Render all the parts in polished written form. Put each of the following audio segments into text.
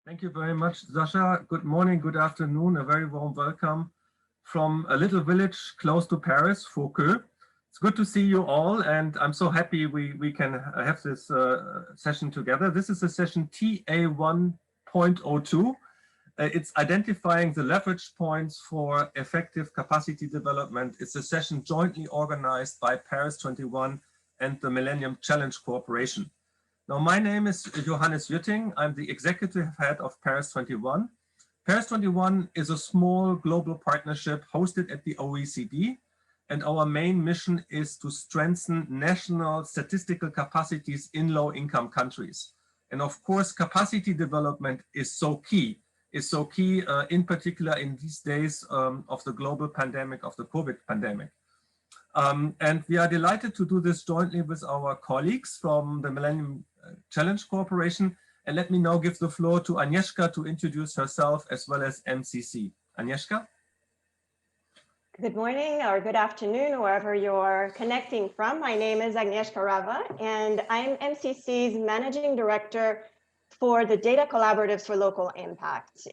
Thank you very much, Sasha. Good morning, good afternoon, a very warm welcome from a little village close to Paris, Foucault. It's good to see you all, and I'm so happy we can have this session together. This is a session TA 1.02. It's identifying the leverage points for effective capacity development. It's a session jointly organized by Paris 21 and the Millenium Challenge Corporation. Now, my name is Johannes Jütting. I'm the executive head of Paris 21. Paris 21 is a small global partnership hosted at the OECD, and our main mission is to strengthen national statistical capacities in low-income countries. And of course, capacity development is so key in particular in these days of the global pandemic, of the COVID pandemic. And we are delighted to do this jointly with our colleagues from the Millenium Challenge Corporation. And let me now give the floor to Agnieszka to introduce herself as well as MCC. Agnieszka? Good morning or good afternoon, wherever you're connecting from. My name is Agnieszka Rava, and I'm MCC's Managing Director for the Data Collaboratives for Local Impact.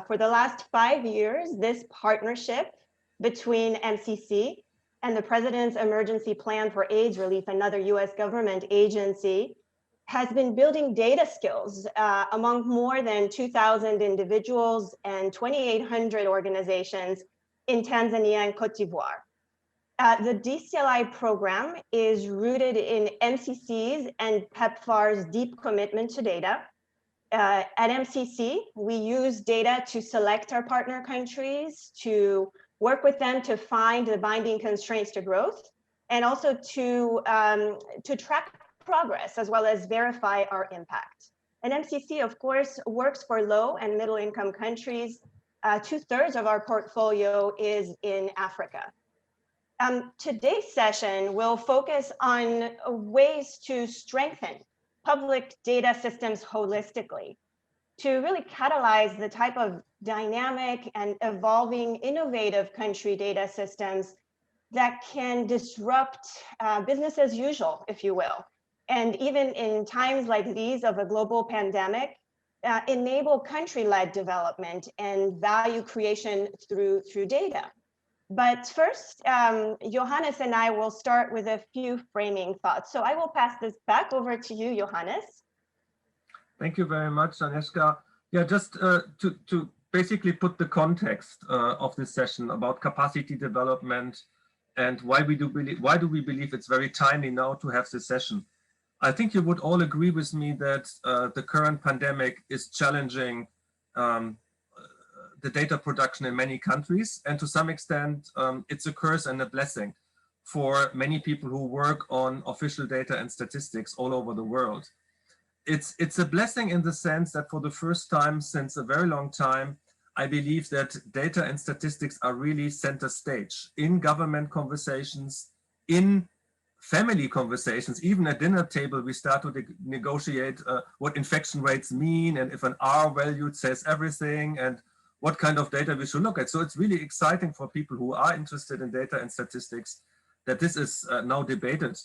For the last 5 years, this partnership between MCC and the President's Emergency Plan for AIDS Relief, another US government agency, has been building data skills among more than 2,000 individuals and 2,800 organizations in Tanzania and Cote d'Ivoire. The DCLI program is rooted in MCC's and PEPFAR's deep commitment to data. At MCC, we use data to select our partner countries, to work with them to find the binding constraints to growth, and also to track progress as well as verify our impact. And MCC, of course, works for low and middle income countries. 2/3 of our portfolio is in Africa. Today's session will focus on ways to strengthen public data systems holistically, to really catalyze the type of dynamic and evolving innovative country data systems that can disrupt business as usual, if you will. And even in times like these of a global pandemic, enable country-led development and value creation through data. But first, Johannes and I will start with a few framing thoughts. So I will pass this back over to you, Johannes. Thank you very much, Agnieszka. Yeah, just to basically put the context of this session about capacity development and why do we believe it's very timely now to have this session. I think you would all agree with me that the current pandemic is challenging the data production in many countries, and to some extent it's a curse and a blessing for many people who work on official data and statistics all over the world. It's a blessing in the sense that for the first time since a very long time, I believe that data and statistics are really center stage in government conversations, in family conversations. Even at dinner table, we start to negotiate what infection rates mean, and if an R value says everything, and what kind of data we should look at. So it's really exciting for people who are interested in data and statistics that this is now debated,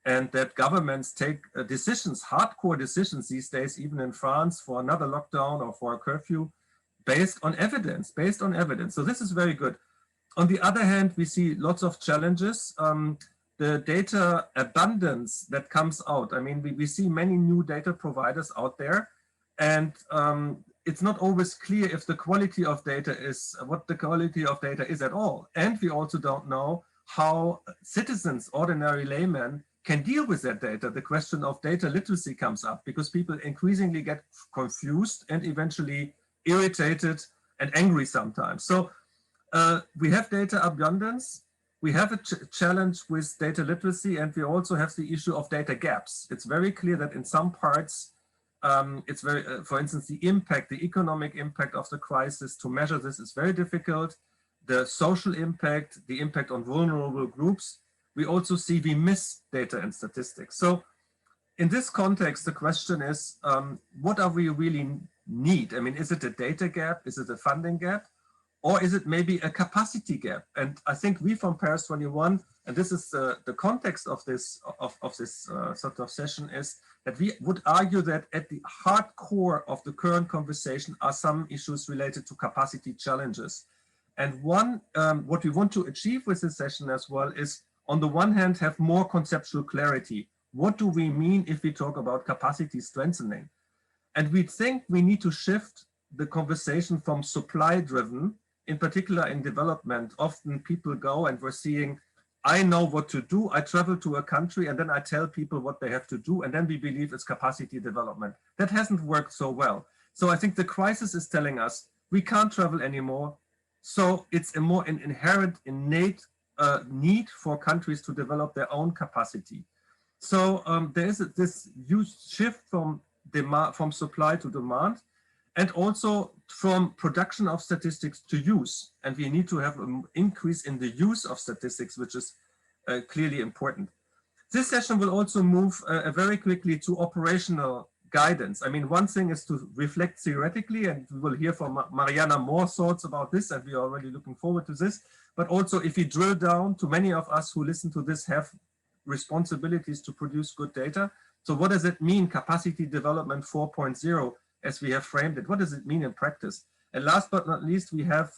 and that governments take decisions, hardcore decisions these days, even in France, for another lockdown or for a curfew, based on evidence. So this is very good. On the other hand, we see lots of challenges. The data abundance that comes out. I mean, we see many new data providers out there, and it's not always clear if the quality of data is what the quality of data is at all. And we also don't know how citizens, ordinary laymen, can deal with that data. The question of data literacy comes up because people increasingly get confused and eventually irritated and angry sometimes. So we have data abundance. We have a challenge with data literacy, and we also have the issue of data gaps. It's very clear that in some parts, it's very, for instance, the economic impact of the crisis, to measure this is very difficult. The social impact, the impact on vulnerable groups, we also see we miss data and statistics. So in this context, the question is, what are we really need? I mean, is it a data gap? Is it a funding gap? Or is it maybe a capacity gap? And I think we from Paris 21 and this is the context of this sort of session, is that we would argue that at the hard core of the current conversation are some issues related to capacity challenges. And one, what we want to achieve with this session as well is, on the one hand, have more conceptual clarity. What do we mean if we talk about capacity strengthening? And we think we need to shift the conversation from supply-driven, in particular in development. Often people go and we're seeing, I know what to do. I travel to a country and then I tell people what they have to do. And then we believe it's capacity development. That hasn't worked so well. So I think the crisis is telling us we can't travel anymore. So it's a more inherent, innate need for countries to develop their own capacity. So there is this huge shift from supply to demand, and also from production of statistics to use. And we need to have an increase in the use of statistics, which is clearly important. This session will also move very quickly to operational guidance. I mean, one thing is to reflect theoretically, and we will hear from Mariana more thoughts about this, and we are already looking forward to this. But also, if we drill down, to many of us who listen to this have responsibilities to produce good data. So what does it mean, capacity development 4.0, as we have framed it? What does it mean in practice? And last but not least, we have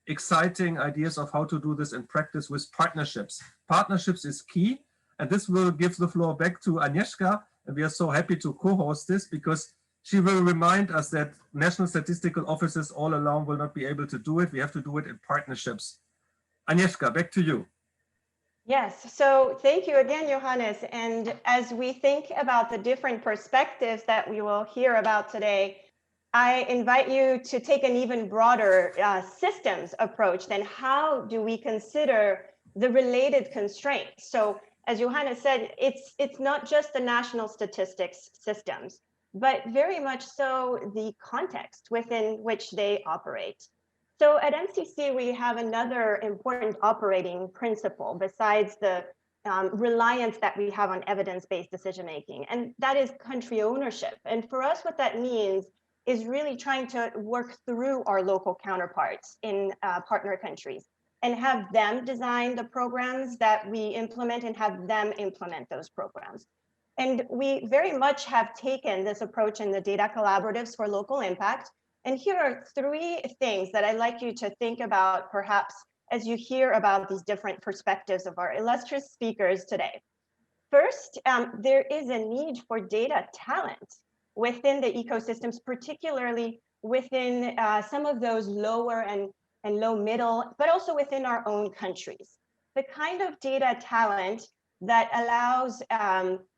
exciting ideas of how to do this in practice with partnerships. Partnerships is key, and this will give the floor back to Agnieszka. And we are so happy to co-host this because she will remind us that national statistical offices all alone will not be able to do it. We have to do it in partnerships. Agnieszka, back to you. Yes, so thank you again, Johannes. And as we think about the different perspectives that we will hear about today, I invite you to take an even broader systems approach. Then how do we consider the related constraints? So as Johannes said, it's not just the national statistics systems, but very much so the context within which they operate. So at MCC, we have another important operating principle besides the reliance that we have on evidence-based decision-making, and that is country ownership. And for us, what that means is really trying to work through our local counterparts in partner countries and have them design the programs that we implement and have them implement those programs. And we very much have taken this approach in the data collaboratives for local impact. And here are three things that I'd like you to think about, perhaps, as you hear about these different perspectives of our illustrious speakers today. First, there is a need for data talent within the ecosystems, particularly within some of those lower and low middle, but also within our own countries. The kind of data talent that allows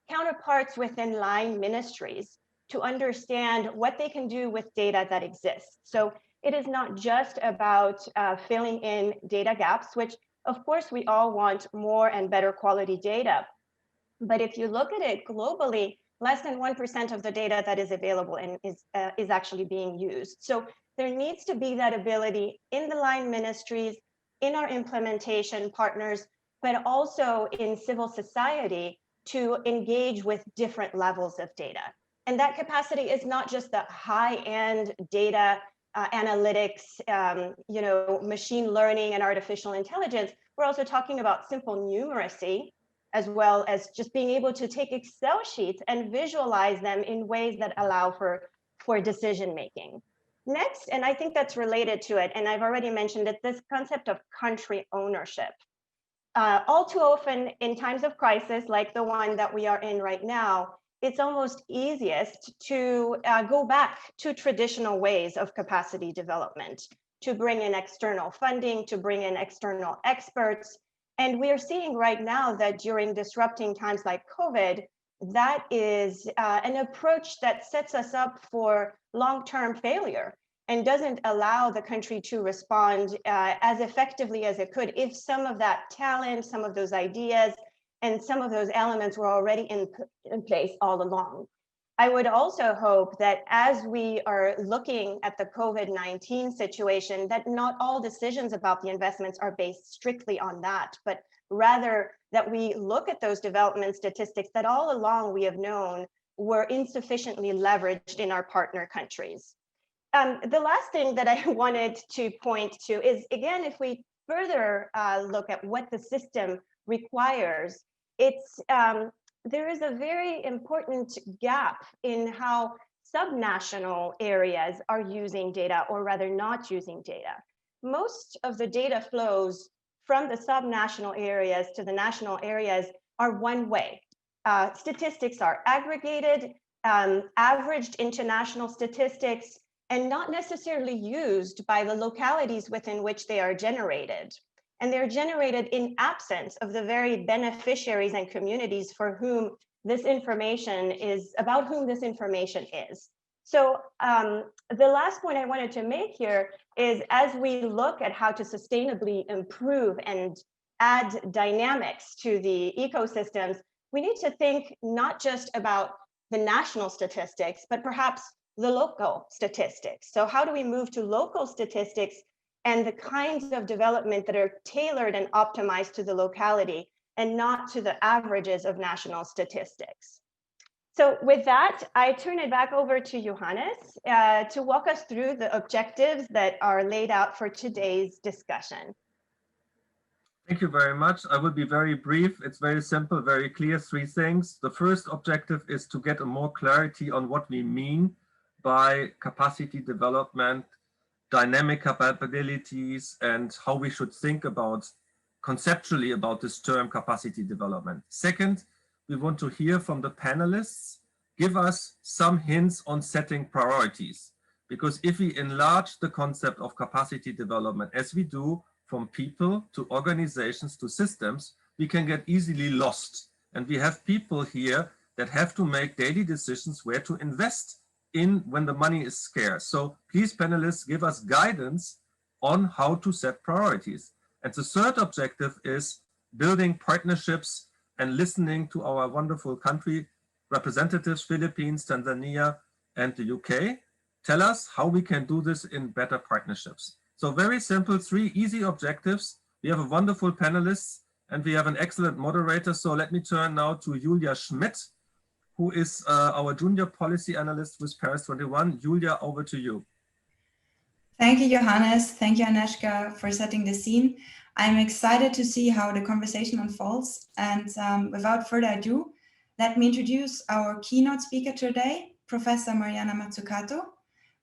counterparts within line ministries to understand what they can do with data that exists. So it is not just about filling in data gaps, which of course we all want more and better quality data. But if you look at it globally, less than 1% of the data that is available and is actually being used. So there needs to be that ability in the line ministries, in our implementation partners, but also in civil society to engage with different levels of data. And that capacity is not just the high-end data analytics, machine learning and artificial intelligence. We're also talking about simple numeracy, as well as just being able to take Excel sheets and visualize them in ways that allow for decision making. Next, and I think that's related to it, and I've already mentioned it, this concept of country ownership. All too often in times of crisis, like the one that we are in right now, it's almost easiest to go back to traditional ways of capacity development, to bring in external funding, to bring in external experts. And we are seeing right now that during disrupting times like COVID, that is an approach that sets us up for long-term failure and doesn't allow the country to respond as effectively as it could if some of that talent, some of those ideas, and some of those elements were already in place all along. I would also hope that as we are looking at the COVID-19 situation, that not all decisions about the investments are based strictly on that, but rather that we look at those development statistics that all along we have known were insufficiently leveraged in our partner countries. The last thing that I wanted to point to is, again, if we further look at what the system requires, there is a very important gap in how subnational areas are using data, or rather not using data. Most of the data flows from the subnational areas to the national areas are one way. Statistics are aggregated, averaged into national statistics, and not necessarily used by the localities within which they are generated. And they're generated in absence of the very beneficiaries and communities for whom this information is, about whom this information is. So the last point I wanted to make here is, as we look at how to sustainably improve and add dynamics to the ecosystems, we need to think not just about the national statistics, but perhaps the local statistics. So how do we move to local statistics and the kinds of development that are tailored and optimized to the locality and not to the averages of national statistics? So with that, I turn it back over to Johannes to walk us through the objectives that are laid out for today's discussion. Thank you very much. I will be very brief. It's very simple, very clear, 3 things. The first objective is to get a more clarity on what we mean by capacity development, dynamic capabilities, and how we should think about conceptually about this term capacity development. Second, we want to hear from the panelists, give us some hints on setting priorities. Because if we enlarge the concept of capacity development, as we do from people to organizations to systems, we can get easily lost. And we have people here that have to make daily decisions where to invest in when the money is scarce. So please, panelists, give us guidance on how to set priorities. And the third objective is building partnerships and listening to our wonderful country representatives, Philippines, Tanzania, and the UK. Tell us how we can do this in better partnerships. So very simple, 3 easy objectives. We have a wonderful panelists and we have an excellent moderator. So let me turn now to Julia Schmidt, who is our junior policy analyst with Paris 21. Julia, over to you. Thank you, Johannes. Thank you, Agnieszka, for setting the scene. I'm excited to see how the conversation unfolds. And without further ado, let me introduce our keynote speaker today, Professor Mariana Mazzucato.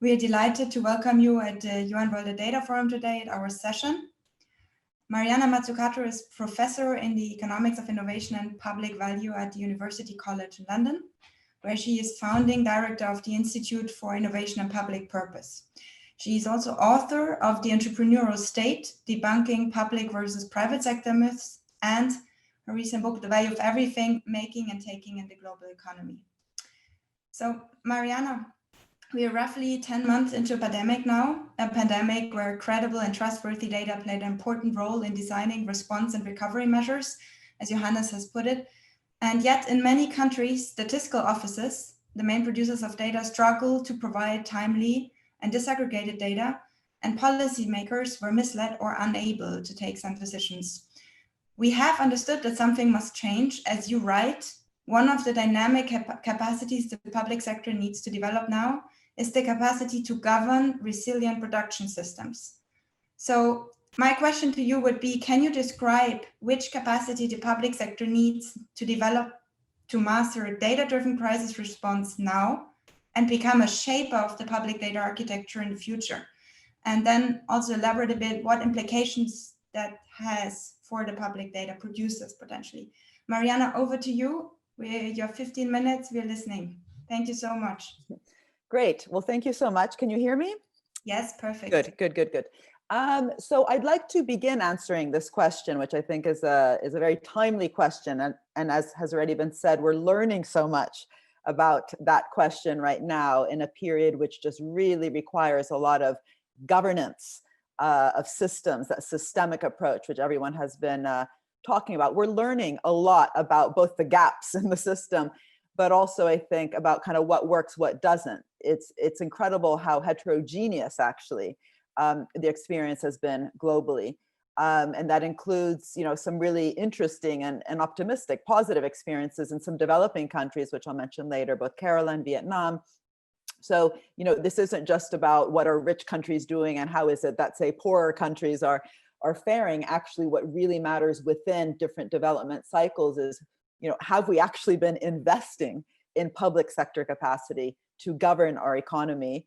We are delighted to welcome you at the UN World Data Forum today at our session. Mariana Mazzucato is professor in the Economics of Innovation and Public Value at the University College in London, where she is founding director of the Institute for Innovation and Public Purpose. She is also author of The Entrepreneurial State, Debunking Public versus Private Sector Myths, and her recent book, The Value of Everything, Making and Taking in the Global Economy. So Mariana, we are roughly 10 months into a pandemic now, a pandemic where credible and trustworthy data played an important role in designing response and recovery measures, as Johannes has put it. And yet in many countries, statistical offices, the main producers of data, struggle to provide timely and disaggregated data, and policymakers were misled or unable to take some decisions. We have understood that something must change. As you write, one of the dynamic capacities the public sector needs to develop now is the capacity to govern resilient production systems. So my question to you would be, can you describe which capacity the public sector needs to develop to master a data-driven crisis response now and become a shaper of the public data architecture in the future? And then also elaborate a bit what implications that has for the public data producers potentially. Mariana, over to you. You have 15 minutes, we're listening. Thank you so much. Great. Well, thank you so much. Can you hear me? Yes, perfect. Good. So I'd like to begin answering this question, which I think is a very timely question. And as has already been said, we're learning so much about that question right now in a period which just really requires a lot of governance of systems, that systemic approach, which everyone has been talking about. We're learning a lot about both the gaps in the system, but also I think about kind of what works, what doesn't. It's incredible how heterogeneous actually the experience has been globally. And that includes, some really interesting and optimistic, positive experiences in some developing countries, which I'll mention later, both Kerala and Vietnam. So, this isn't just about what are rich countries doing and how is it that, say, poorer countries are are faring, actually what really matters within different development cycles is, have we actually been investing in public sector capacity to govern our economy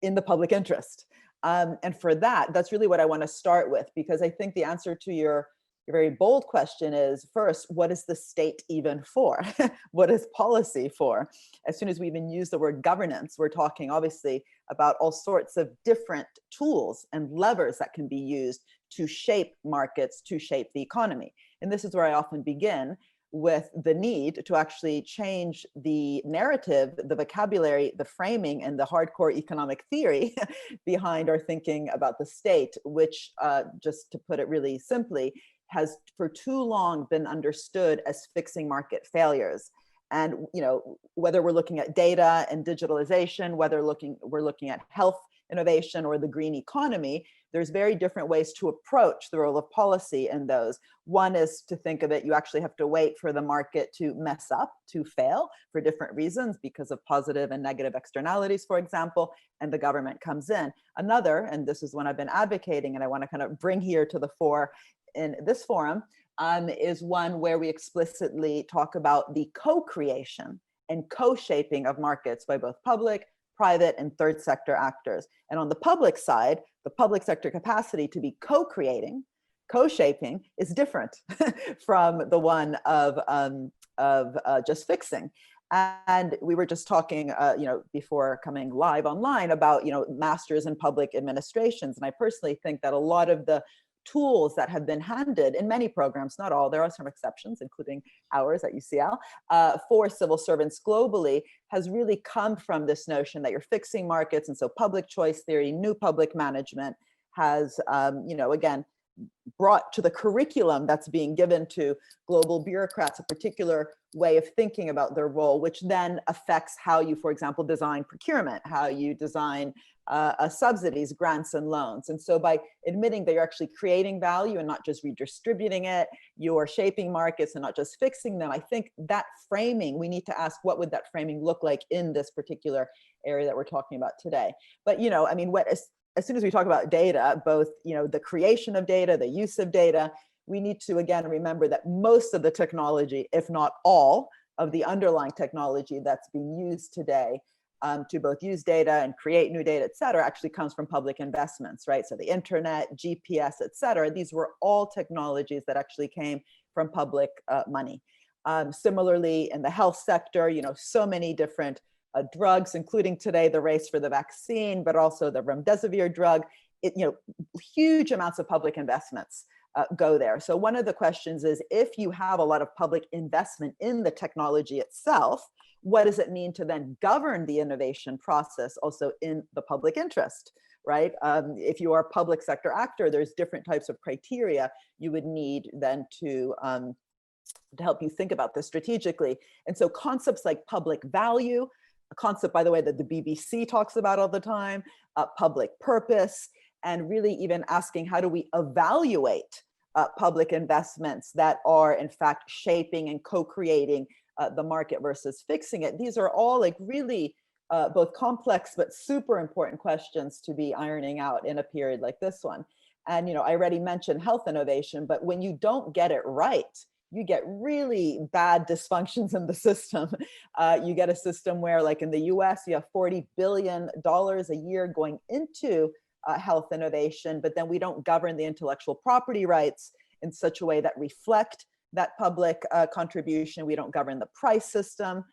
in the public interest? And for that, that's really what I want to start with, because I think the answer to your very bold question is, first, what is the state even for? What is policy for? As soon as we even use the word governance, we're talking obviously about all sorts of different tools and levers that can be used to shape markets, to shape the economy. And this is where I often begin with the need to actually change the narrative, the vocabulary, the framing, and the hardcore economic theory behind our thinking about the state, which, just to put it really simply, has for too long been understood as fixing market failures. And whether we're looking at data and digitalization, whether we're looking at health innovation or the green economy, there's very different ways to approach the role of policy in those. One is to think of it, you actually have to wait for the market to mess up, to fail for different reasons, because of positive and negative externalities, for example, and the government comes in. Another, and this is one I've been advocating and I want to kind of bring here to the fore in this forum, is one where we explicitly talk about the co-creation and co-shaping of markets by both public, private, and third sector actors. And on the public side, the public sector capacity to be co-creating, co-shaping is different from the one of just fixing. And we were just talking, before coming live online about, masters in public administrations. And I personally think that a lot of the tools that have been handed in many programs, not all, there are some exceptions, including ours at UCL, for civil servants globally, has really come from this notion that you're fixing markets. And so public choice theory, new public management has, again, brought to the curriculum that's being given to global bureaucrats a particular way of thinking about their role, which then affects how you, for example, design procurement, how you design subsidies, grants, and loans. And so by admitting that you're actually creating value and not just redistributing it, you're shaping markets and not just fixing them, I think that framing, we need to ask, what would that framing look like in this particular area that we're talking about today? But, as soon as we talk about data, both, the creation of data, the use of data, we need to, again, remember that most of the technology, if not all of the underlying technology that's being used today to both use data and create new data, et cetera, actually comes from public investments, right? So the internet, GPS, et cetera, these were all technologies that actually came from public money. Similarly, in the health sector, so many different drugs, including today the race for the vaccine, but also the remdesivir drug, huge amounts of public investments go there. So one of the questions is, if you have a lot of public investment in the technology itself, what does it mean to then govern the innovation process also in the public interest, right? If you are a public sector actor, there's different types of criteria you would need then to help you think about this strategically. And so concepts like public value, a concept, by the way, that the BBC talks about all the time, public purpose, and really even asking, how do we evaluate public investments that are in fact shaping and co-creating the market versus fixing it? These are all like really both complex but super important questions to be ironing out in a period like this one. And I already mentioned health innovation, but when you don't get it right, you get really bad dysfunctions in the system. You get a system where, like in the US, you have $40 billion a year going into health innovation, but then we don't govern the intellectual property rights in such a way that reflect that public contribution. We don't govern the price system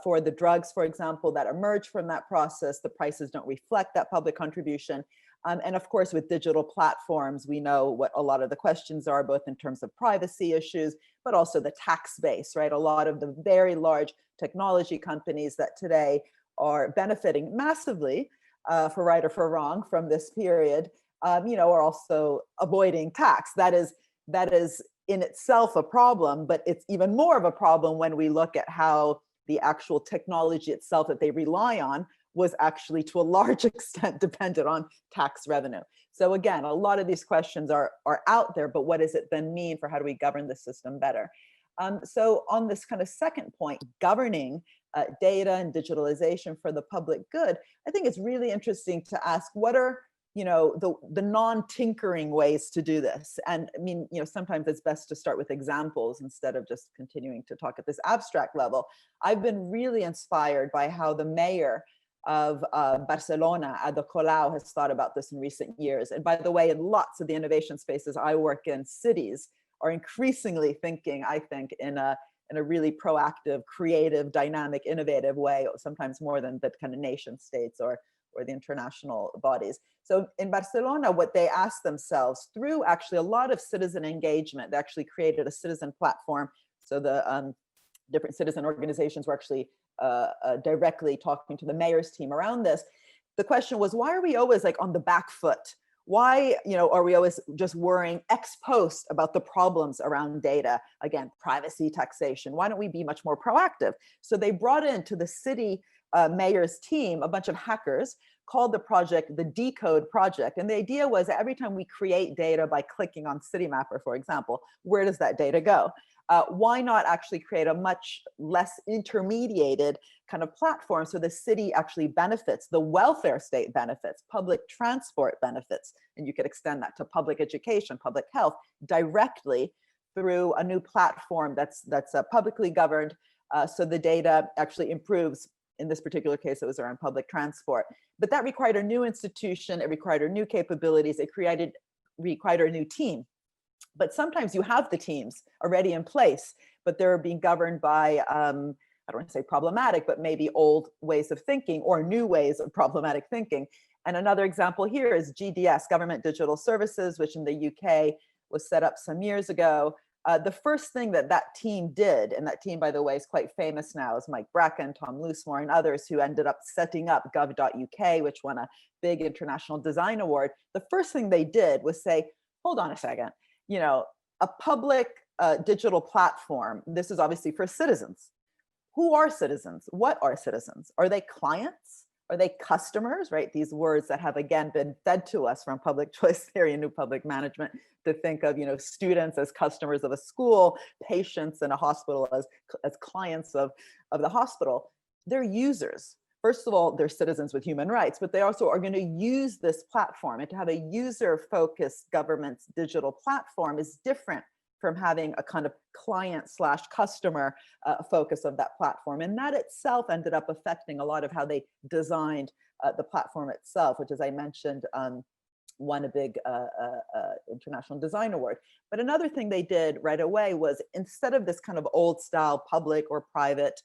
for the drugs, for example, that emerge from that process. The prices don't reflect that public contribution. And of course, with digital platforms, we know what a lot of the questions are, both in terms of privacy issues, but also the tax base, right? A lot of the very large technology companies that today are benefiting massively, for right or for wrong, from this period, are also avoiding tax. That is in itself a problem, but it's even more of a problem when we look at how the actual technology itself that they rely on was actually to a large extent dependent on tax revenue. So again, a lot of these questions are out there, but what does it then mean for how do we govern the system better? So on this kind of second point, governing data and digitalization for the public good, I think it's really interesting to ask, what are the non-tinkering ways to do this. And I mean, sometimes it's best to start with examples instead of just continuing to talk at this abstract level. I've been really inspired by how the mayor of Barcelona, Ada Colau, has thought about this in recent years. And by the way, in lots of the innovation spaces I work in, cities are increasingly thinking, I think, in a really proactive, creative, dynamic, innovative way, sometimes more than the kind of nation states or the international bodies. So in Barcelona, what they asked themselves through actually a lot of citizen engagement, they actually created a citizen platform. So the different citizen organizations were actually directly talking to the mayor's team around this. The question was, why are we always like on the back foot? Why, are we always just worrying ex post about the problems around data? Again, privacy, taxation. Why don't we be much more proactive? So they brought into the city mayor's team a bunch of hackers, called the project the Decode Project. And the idea was that every time we create data by clicking on Citymapper, for example, where does that data go? Why not actually create a much less intermediated kind of platform so the city actually benefits, the welfare state benefits, public transport benefits, and you could extend that to public education, public health, directly through a new platform that's publicly governed, so the data actually improves. In this particular case, it was around public transport. But that required a new institution, it required new capabilities, it required a new team. But sometimes you have the teams already in place, but they're being governed by, I don't want to say problematic, but maybe old ways of thinking or new ways of problematic thinking. And another example here is GDS, Government Digital Services, which in the UK was set up some years ago. The first thing that team did, and that team, by the way, is quite famous now, is Mike Bracken, Tom Loosemore, and others who ended up setting up gov.uk, which won a big international design award. The first thing they did was say, hold on a second, a public digital platform, this is obviously for citizens. Who are citizens? What are citizens? Are they clients? Are they customers, right? These words that have, again, been fed to us from public choice theory and new public management to think of, students as customers of a school, patients in a hospital as clients of the hospital. They're users. First of all, they're citizens with human rights, but they also are going to use this platform. And to have a user-focused government's digital platform is different from having a kind of client/customer focus of that platform. And that itself ended up affecting a lot of how they designed the platform itself, which, as I mentioned, won a big international design award. But another thing they did right away was, instead of this kind of old style public or private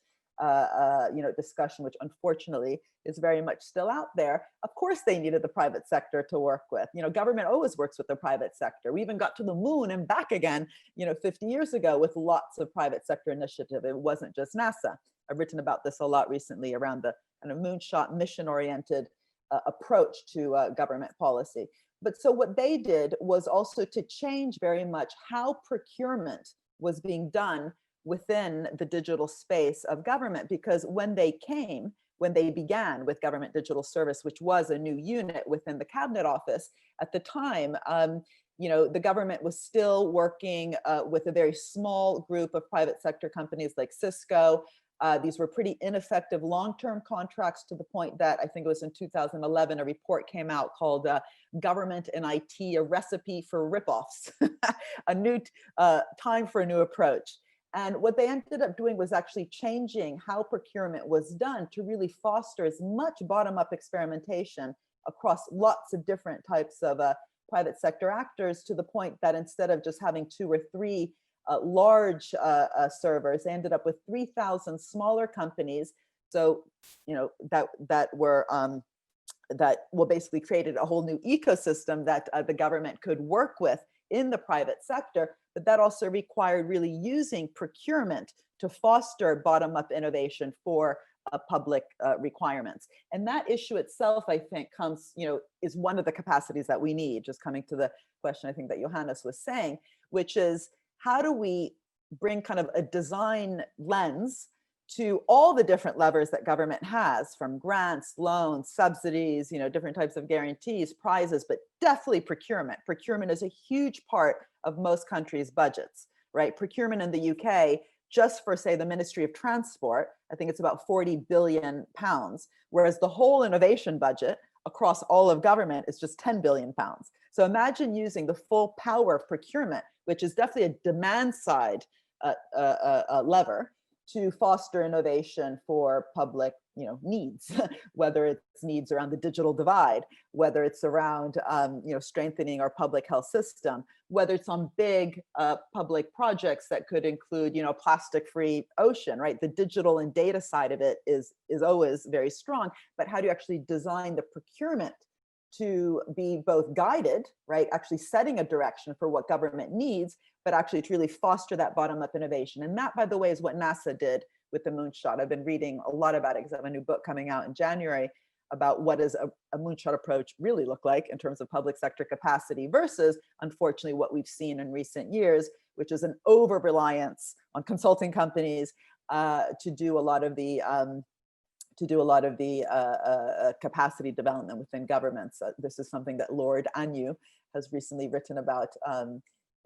discussion, which unfortunately is very much still out there, of course they needed the private sector to work with. Government always works with the private sector. We even got to the moon and back again, 50 years ago with lots of private sector initiative. It wasn't just NASA. I've written about this a lot recently around the kind of moonshot mission-oriented approach to government policy. But so what they did was also to change very much how procurement was being done within the digital space of government, because when they began with Government Digital Service, which was a new unit within the Cabinet Office at the time, the government was still working with a very small group of private sector companies like Cisco. These were pretty ineffective long-term contracts, to the point that I think it was in 2011, a report came out called Government and IT, a Recipe for Ripoffs, a new time for a new approach. And what they ended up doing was actually changing how procurement was done to really foster as much bottom-up experimentation across lots of different types of private sector actors, to the point that instead of just having 2 or 3 large servers, they ended up with 3,000 smaller companies. So, that basically created a whole new ecosystem that the government could work with in the private sector. But that also required really using procurement to foster bottom-up innovation for public requirements. And that issue itself, I think, is one of the capacities that we need, just coming to the question I think that Johannes was saying, which is, how do we bring kind of a design lens to all the different levers that government has, from grants, loans, subsidies, different types of guarantees, prizes, but definitely procurement. Procurement is a huge part of most countries' budgets, right? Procurement in the UK, just for, say, the Ministry of Transport, I think it's about £40 billion, whereas the whole innovation budget across all of government is just 10 billion pounds. So imagine using the full power of procurement, which is definitely a demand side lever, to foster innovation for public, needs, whether it's needs around the digital divide, whether it's around, strengthening our public health system, whether it's on big public projects that could include, plastic-free ocean, right? The digital and data side of it is always very strong, but how do you actually design the procurement to be both guided, right? Actually setting a direction for what government needs, but actually to really foster that bottom-up innovation. And that, by the way, is what NASA did with the moonshot. I've been reading a lot about it because I have a new book coming out in January about what does a moonshot approach really look like in terms of public sector capacity versus, unfortunately, what we've seen in recent years, which is an over-reliance on consulting companies to do a lot of the capacity development within governments. This is something that Lord Anu has recently written about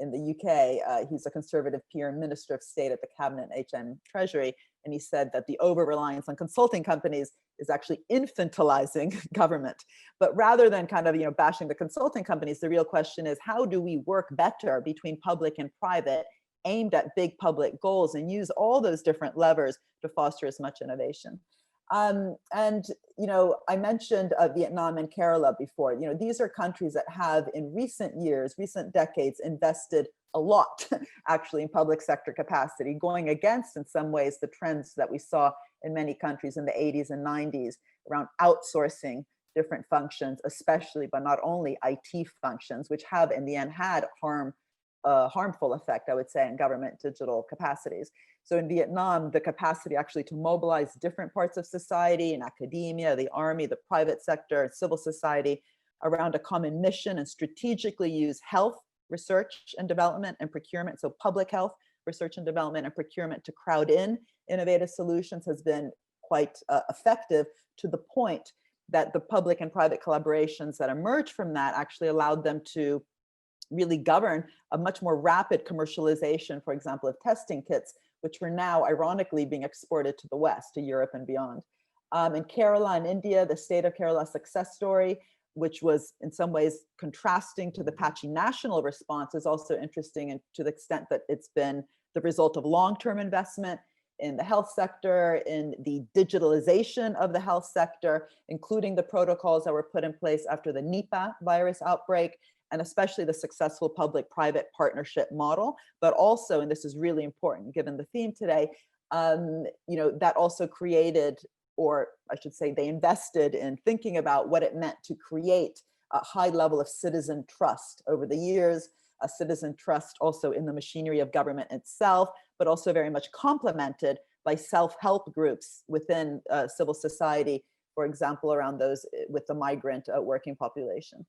in the UK. He's a Conservative peer and Minister of State at the Cabinet HM Treasury. And he said that the over-reliance on consulting companies is actually infantilizing government. But rather than kind of bashing the consulting companies, the real question is, how do we work better between public and private, aimed at big public goals, and use all those different levers to foster as much innovation? I mentioned Vietnam and Kerala before. These are countries that have in recent years, recent decades, invested a lot actually in public sector capacity, going against in some ways the trends that we saw in many countries in the 80s and 90s around outsourcing different functions, especially, but not only IT functions, which have in the end had harmful effect, I would say, in government digital capacities. So in Vietnam, the capacity actually to mobilize different parts of society, in academia, the army, the private sector, civil society, around a common mission, and strategically use health, research and development, and procurement. So public health, research and development, and procurement to crowd in innovative solutions has been quite effective, to the point that the public and private collaborations that emerged from that actually allowed them to really govern a much more rapid commercialization, for example, of testing kits, which were now ironically being exported to the West, to Europe and beyond. In Kerala, in India, the state of Kerala success story, which was in some ways contrasting to the patchy national response, is also interesting, and to the extent that it's been the result of long-term investment in the health sector, in the digitalization of the health sector, including the protocols that were put in place after the Nipah virus outbreak, and especially the successful public-private partnership model, but also, and this is really important given the theme today, that also created, or I should say they invested in thinking about what it meant to create a high level of citizen trust over the years, a citizen trust also in the machinery of government itself, but also very much complemented by self-help groups within civil society, for example, around those with the migrant working population.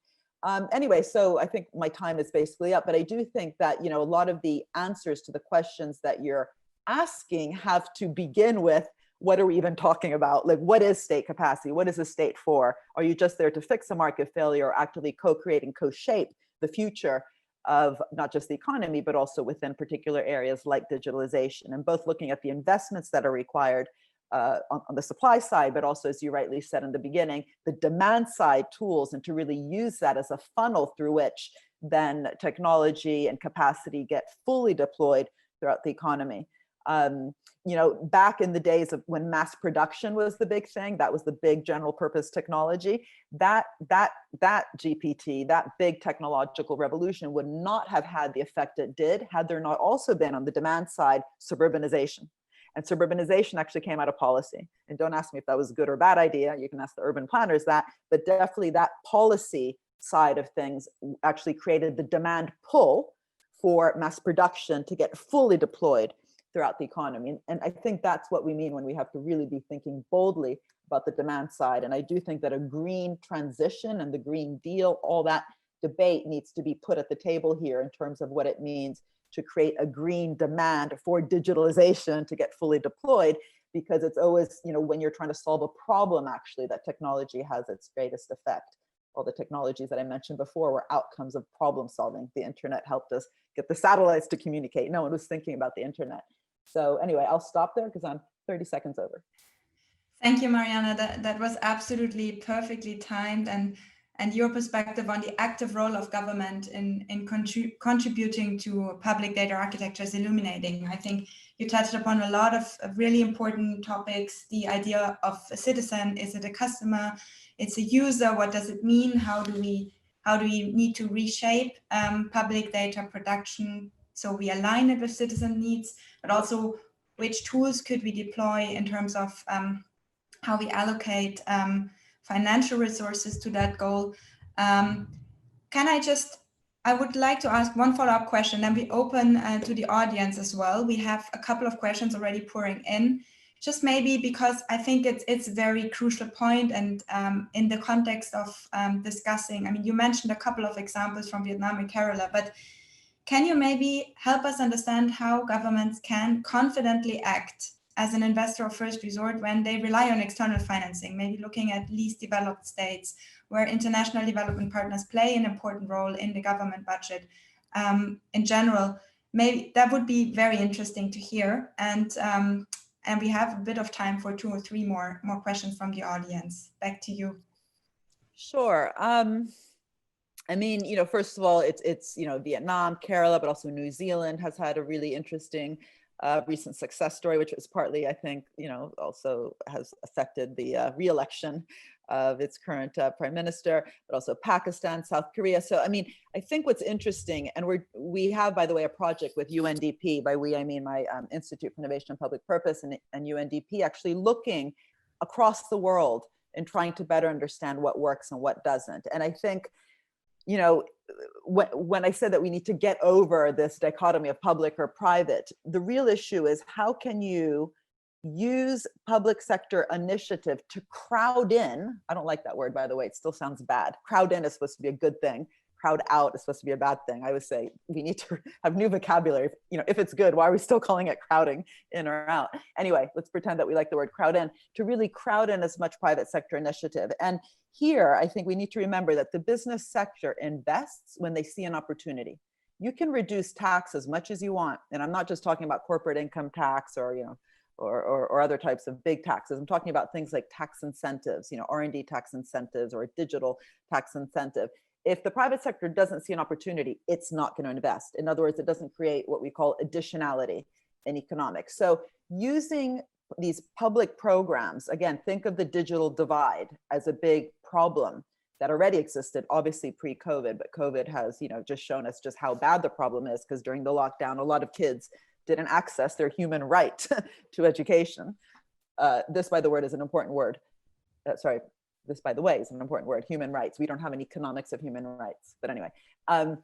Anyway, so I think my time is basically up, but I do think that, a lot of the answers to the questions that you're asking have to begin with, what are we even talking about? Like, what is state capacity? What is the state for? Are you just there to fix a market failure, or actively co-create and co-shape the future of not just the economy, but also within particular areas like digitalization, and both looking at the investments that are required on the supply side, but also, as you rightly said in the beginning, the demand side tools, and to really use that as a funnel through which then technology and capacity get fully deployed throughout the economy. Back in the days of when mass production was the big thing, that was the big general purpose technology, that GPT, that big technological revolution would not have had the effect it did had there not also been on the demand side suburbanization. And suburbanization actually came out of policy. And don't ask me if that was a good or bad idea. You can ask the urban planners that, but definitely that policy side of things actually created the demand pull for mass production to get fully deployed throughout the economy. And I think that's what we mean when we have to really be thinking boldly about the demand side. And I do think that a green transition and the Green Deal, all that debate needs to be put at the table here in terms of what it means to create a green demand for digitalization to get fully deployed, because it's always, when you're trying to solve a problem, actually, that technology has its greatest effect. All the technologies that I mentioned before were outcomes of problem solving. The internet helped us get the satellites to communicate. No one was thinking about the internet. So anyway, I'll stop there because I'm 30 seconds over. Thank you, Mariana. That was absolutely perfectly timed, and your perspective on the active role of government in contributing to public data architecture is illuminating. I think you touched upon a lot of really important topics. The idea of a citizen: is it a customer? It's a user. What does it mean? How do we need to reshape public data production so we align it with citizen needs? But also, which tools could we deploy in terms of how we allocate financial resources to that goal. I would like to ask one follow-up question, then we open to the audience as well. We have a couple of questions already pouring in, just maybe because I think it's a very crucial point, and in the context of discussing, I mean, you mentioned a couple of examples from Vietnam and Kerala, but can you maybe help us understand how governments can confidently act as an investor of first resort when they rely on external financing, maybe looking at least developed states where international development partners play an important role in the government budget in general? Maybe that would be very interesting to hear. And we have a bit of time for 2 or 3 more questions from the audience. Back to you. Sure. I mean, you know, first of all, it's you know, Vietnam, Kerala, but also New Zealand has had a really interesting recent success story, which was partly, I think, you know, also has affected the re-election of its current prime minister, but also Pakistan, South Korea. So, I mean, I think what's interesting, and we have, by the way, a project with UNDP. By we, I mean my Institute for Innovation and Public Purpose, and UNDP actually looking across the world and trying to better understand what works and what doesn't. And I think, you know, when I said that we need to get over this dichotomy of public or private, the real issue is how can you use public sector initiative to crowd in, I don't like that word, by the way, it still sounds bad. Crowd in is supposed to be a good thing. Crowd out is supposed to be a bad thing. I would say we need to have new vocabulary. You know, if it's good, why are we still calling it crowding in or out? Anyway, let's pretend that we like the word crowd in, to really crowd in as much private sector initiative. And here, I think we need to remember that the business sector invests when they see an opportunity. You can reduce tax as much as you want. And I'm not just talking about corporate income tax or, you know, or other types of big taxes. I'm talking about things like tax incentives, you know, R&D tax incentives or a digital tax incentive. If the private sector doesn't see an opportunity, it's not going to invest. In other words, it doesn't create what we call additionality in economics. So using these public programs, again, think of the digital divide as a big problem that already existed, obviously pre-COVID, but COVID has, you know, just shown us just how bad the problem is, because during the lockdown, a lot of kids didn't access their human right to education. This, by the word, is an important word. This, by the way, is an important word, human rights. We don't have an economics of human rights. But anyway, a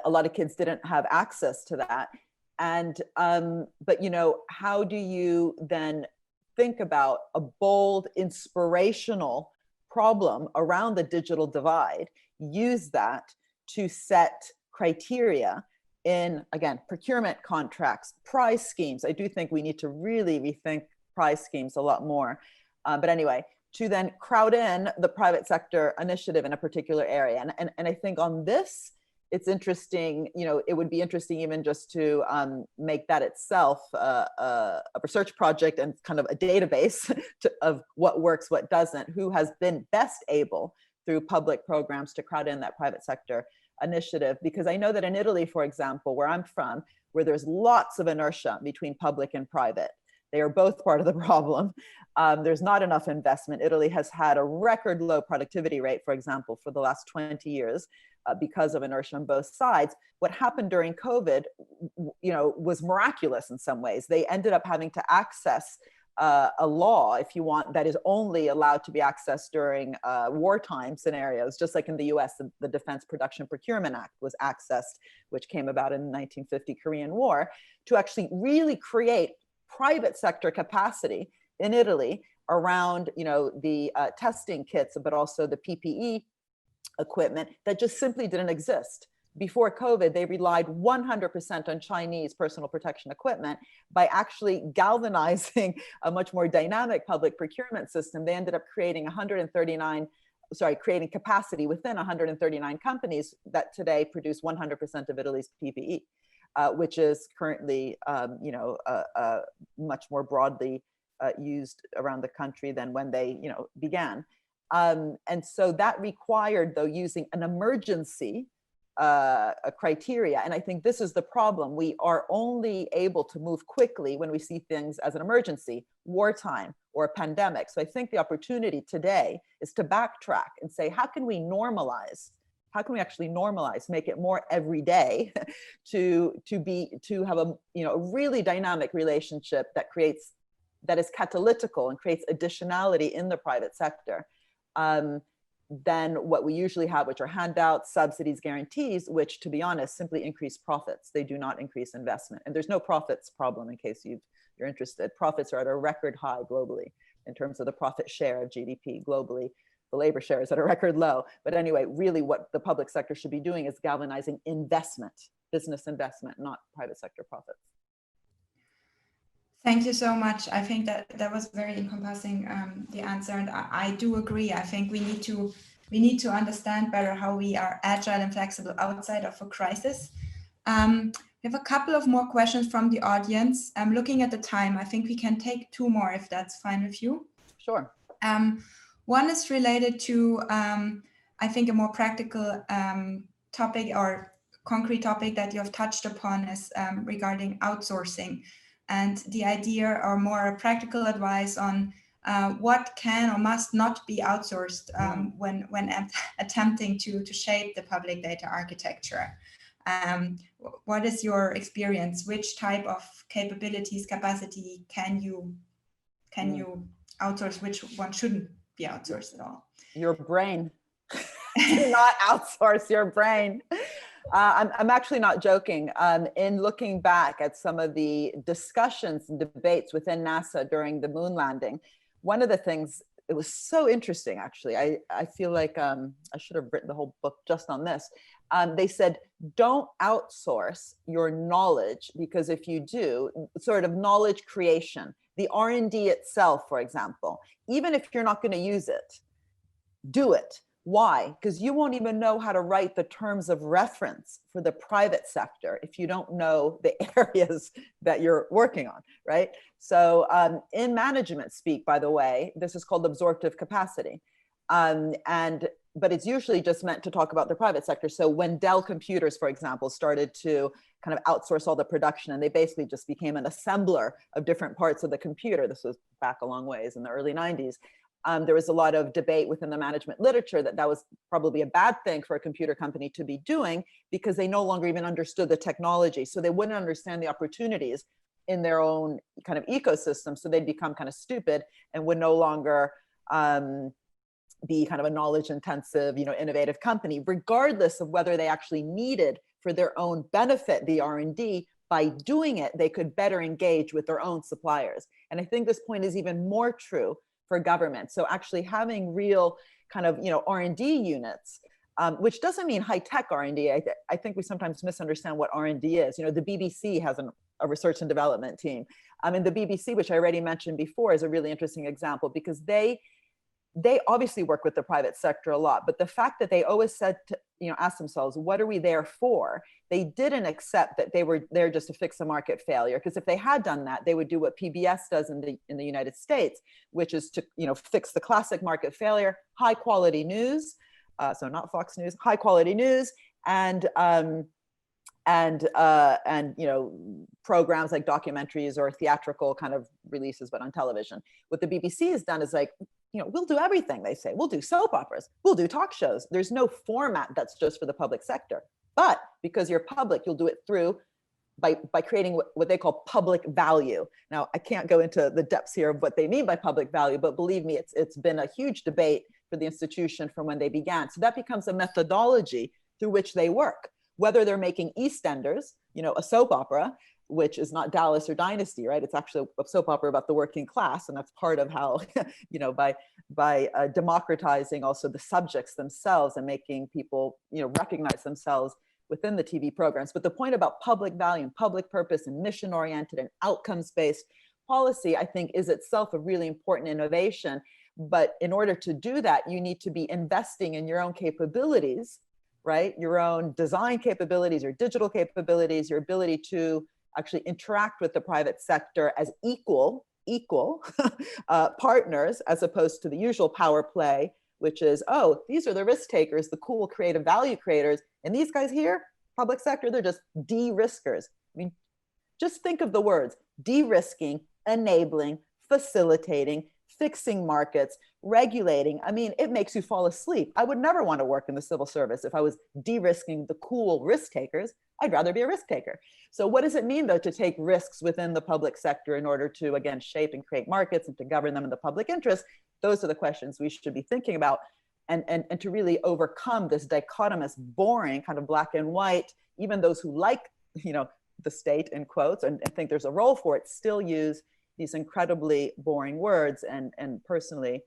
lot of kids didn't have access to that. And, but, you know, how do you then think about a bold, inspirational problem around the digital divide, use that to set criteria in, again, procurement contracts, prize schemes. I do think we need to really rethink prize schemes a lot more. But anyway, to then crowd in the private sector initiative in a particular area. And I think on this, it's interesting, you know, it would be interesting even just to make that itself a research project and kind of a database of what works, what doesn't, who has been best able through public programs to crowd in that private sector initiative. Because I know that in Italy, for example, where I'm from, where there's lots of inertia between public and private, they are both part of the problem. There's not enough investment. Italy has had a record low productivity rate, for example, for the last 20 years because of inertia on both sides. What happened during COVID, you know, was miraculous in some ways. They ended up having to access a law, if you want, that is only allowed to be accessed during wartime scenarios, just like in the US, the Defense Production Procurement Act was accessed, which came about in the 1950 Korean War, to actually really create private sector capacity in Italy around, you know, the testing kits, but also the PPE equipment that just simply didn't exist. Before COVID, they relied 100% on Chinese personal protection equipment. By actually galvanizing a much more dynamic public procurement system, they ended up creating creating capacity within 139 companies that today produce 100% of Italy's PPE, which is currently, you know, much more broadly used around the country than when they, began. And so that required, though, using an emergency a criteria. And I think this is the problem. We are only able to move quickly when we see things as an emergency, wartime, or a pandemic. So I think the opportunity today is to backtrack and say, how can we normalize? How can we actually normalize, make it more everyday to have a really dynamic relationship that is catalytical and creates additionality in the private sector than what we usually have, which are handouts, subsidies, guarantees, which, to be honest, simply increase profits. They do not increase investment. And there's no profits problem, in case you're interested. Profits are at a record high globally in terms of the profit share of GDP globally. The labor share is at a record low. But anyway, really what the public sector should be doing is galvanizing investment, business investment, not private sector profits. Thank you so much. I think that was very encompassing, the answer, and I do agree. I think we need to understand better how we are agile and flexible outside of a crisis. We have a couple of more questions from the audience. I'm looking at the time. I think we can take two more if that's fine with you. Sure. One is related to, I think, a more practical topic or concrete topic that you have touched upon is regarding outsourcing. And the idea, or more practical advice on what can or must not be outsourced when attempting to shape the public data architecture. What is your experience? Which type of capabilities, capacity can you outsource? Which one shouldn't be outsourced at all? Your brain. Do not outsource your brain. I'm actually not joking. In looking back at some of the discussions and debates within NASA during the moon landing, one of the things, it was so interesting, actually. I feel like I should have written the whole book just on this. They said, don't outsource your knowledge, because if you do, sort of knowledge creation, the R&D itself, for example, even if you're not going to use it, do it. Why? Because you won't even know how to write the terms of reference for the private sector if you don't know the areas that you're working on, right? So in management speak, by the way, this is called absorptive capacity. But it's usually just meant to talk about the private sector. So when Dell Computers, for example, started to kind of outsource all the production, and they basically just became an assembler of different parts of the computer, this was back a long ways in the early 90s, there was a lot of debate within the management literature that was probably a bad thing for a computer company to be doing, because they no longer even understood the technology. So they wouldn't understand the opportunities in their own kind of ecosystem. So they'd become kind of stupid and would no longer be kind of a knowledge intensive, innovative company, regardless of whether they actually needed for their own benefit the R&D. By doing it, they could better engage with their own suppliers. And I think this point is even more true for government. So actually having real kind of, R&D units, which doesn't mean high-tech R&D. I think we sometimes misunderstand what R&D is. The BBC has a research and development team. And the BBC, which I already mentioned before, is a really interesting example, because they obviously work with the private sector a lot, but the fact that they always said to, ask themselves, what are we there for? They didn't accept that they were there just to fix a market failure, because if they had done that, they would do what PBS does in the United States, which is to, fix the classic market failure, high quality news. So not Fox News, high quality news, and programs like documentaries or theatrical kind of releases, but on television. What the BBC has done is like, we'll do everything, they say. We'll do soap operas, we'll do talk shows. There's no format that's just for the public sector. But because you're public, you'll do it by creating what they call public value. Now, I can't go into the depths here of what they mean by public value, but believe me, it's been a huge debate for the institution from when they began. So that becomes a methodology through which they work. Whether they're making EastEnders, a soap opera, which is not Dallas or Dynasty, right? It's actually a soap opera about the working class. And that's part of how, by democratizing also the subjects themselves and making people, recognize themselves within the TV programs. But the point about public value and public purpose and mission-oriented and outcomes-based policy, I think, is itself a really important innovation. But in order to do that, you need to be investing in your own capabilities, right? Your own design capabilities, your digital capabilities, your ability to actually interact with the private sector as equal equal partners, as opposed to the usual power play, which is, oh, these are the risk takers, the cool creative value creators, and these guys here, public sector, they're just de-riskers. I mean, just think of the words: de-risking, enabling, facilitating, fixing markets, regulating. I mean, it makes you fall asleep. I would never want to work in the civil service if I was de-risking the cool risk takers. I'd rather be a risk taker. So what does it mean, though, to take risks within the public sector in order to, again, shape and create markets and to govern them in the public interest? Those are the questions we should be thinking about, and to really overcome this dichotomous, boring kind of black and white. Even those who like, you know, the state in quotes and think there's a role for it still use these incredibly boring words. And personally,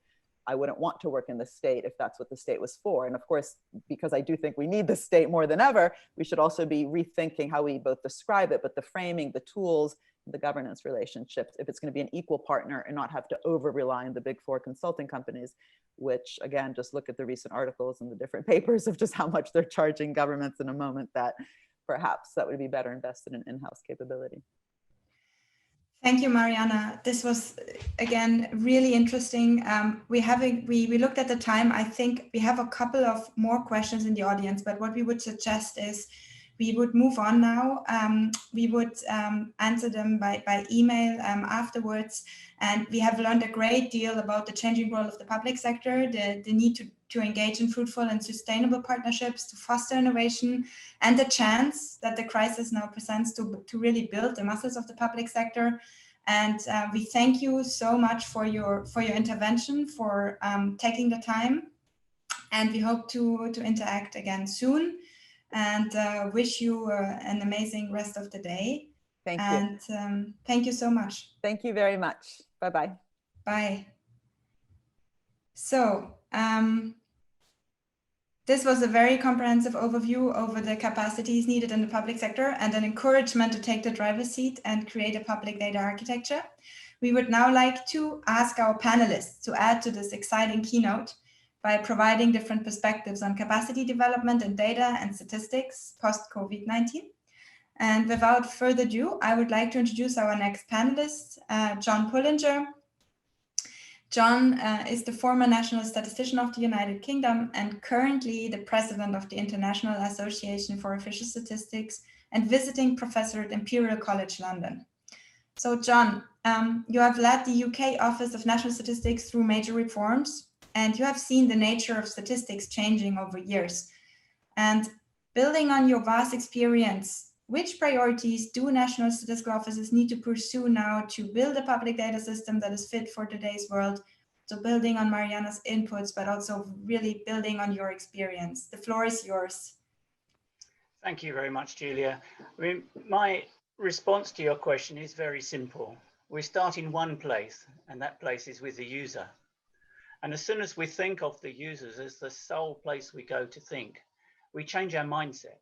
I wouldn't want to work in the state if that's what the state was for. And of course, because I do think we need the state more than ever, we should also be rethinking how we both describe it, but the framing, the tools, the governance relationships, if it's going to be an equal partner and not have to over rely on the big four consulting companies, which again, just look at the recent articles and the different papers of just how much they're charging governments in a moment that perhaps that would be better invested in in-house capability. Thank you, Mariana. This was, again, really interesting. We looked at the time. I think we have a couple of more questions in the audience, but what we would suggest is we would move on now. We would answer them by email afterwards. And we have learned a great deal about the changing role of the public sector, the need to engage in fruitful and sustainable partnerships, to foster innovation, and the chance that the crisis now presents to really build the muscles of the public sector. And we thank you so much for your intervention, for taking the time. And we hope to interact again soon. And wish you an amazing rest of the day. Thank you. And thank you so much. Thank you very much. Bye-bye. Bye. So this was a very comprehensive overview over the capacities needed in the public sector and an encouragement to take the driver's seat and create a public data architecture. We would now like to ask our panelists to add to this exciting keynote by providing different perspectives on capacity development and data and statistics post-COVID-19. And without further ado, I would like to introduce our next panelist, John Pullinger. John is the former National Statistician of the United Kingdom and currently the President of the International Association for Official Statistics and visiting professor at Imperial College London. So John, you have led the UK Office of National Statistics through major reforms, and you have seen the nature of statistics changing over years. And building on your vast experience, which priorities do national statistical offices need to pursue now to build a public data system that is fit for today's world? So building on Mariana's inputs, but also really building on your experience. The floor is yours. Thank you very much, Julia. I mean, my response to your question is very simple. We start in one place, and that place is with the user. And as soon as we think of the users as the sole place we go to think, we change our mindset.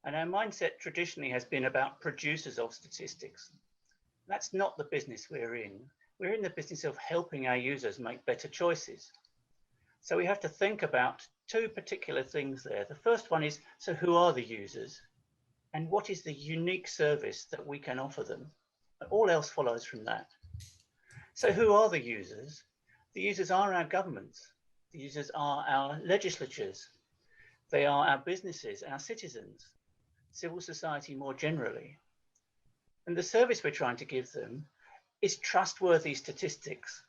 And our mindset traditionally has been about producers of statistics. That's not the business we're in. We're in the business of helping our users make better choices. So we have to think about two particular things there. The first one is, so who are the users? And what is the unique service that we can offer them? All else follows from that. So who are the users? The users are our governments. The users are our legislatures. They are our businesses, our citizens, civil society more generally. And the service we're trying to give them is trustworthy statistics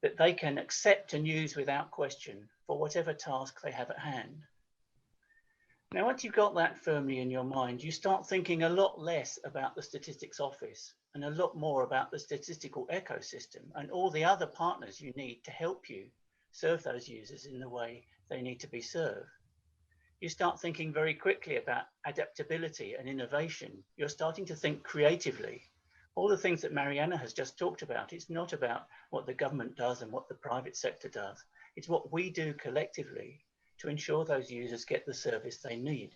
that they can accept and use without question for whatever task they have at hand. Now, once you've got that firmly in your mind, you start thinking a lot less about the statistics office and a lot more about the statistical ecosystem and all the other partners you need to help you serve those users in the way they need to be served. You start thinking very quickly about adaptability and innovation. You're starting to think creatively. All the things that Mariana has just talked about, it's not about what the government does and what the private sector does. It's what we do collectively to ensure those users get the service they need.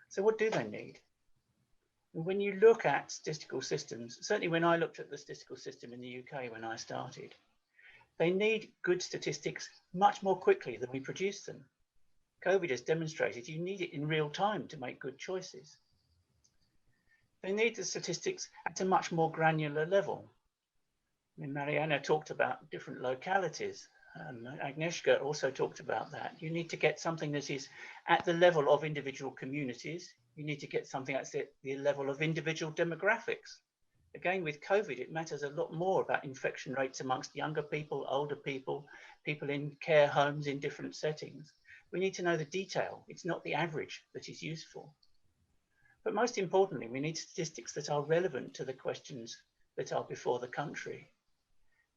So what do they need? When you look at statistical systems, certainly when I looked at the statistical system in the UK when I started, they need good statistics much more quickly than we produce them. COVID has demonstrated you need it in real time to make good choices. They need the statistics at a much more granular level. Mariana talked about different localities. Agnieszka also talked about that. You need to get something that is at the level of individual communities. You need to get something at the level of individual demographics. Again, with COVID, it matters a lot more about infection rates amongst younger people, older people, people in care homes in different settings. We need to know the detail. It's not the average that is useful. But most importantly, we need statistics that are relevant to the questions that are before the country,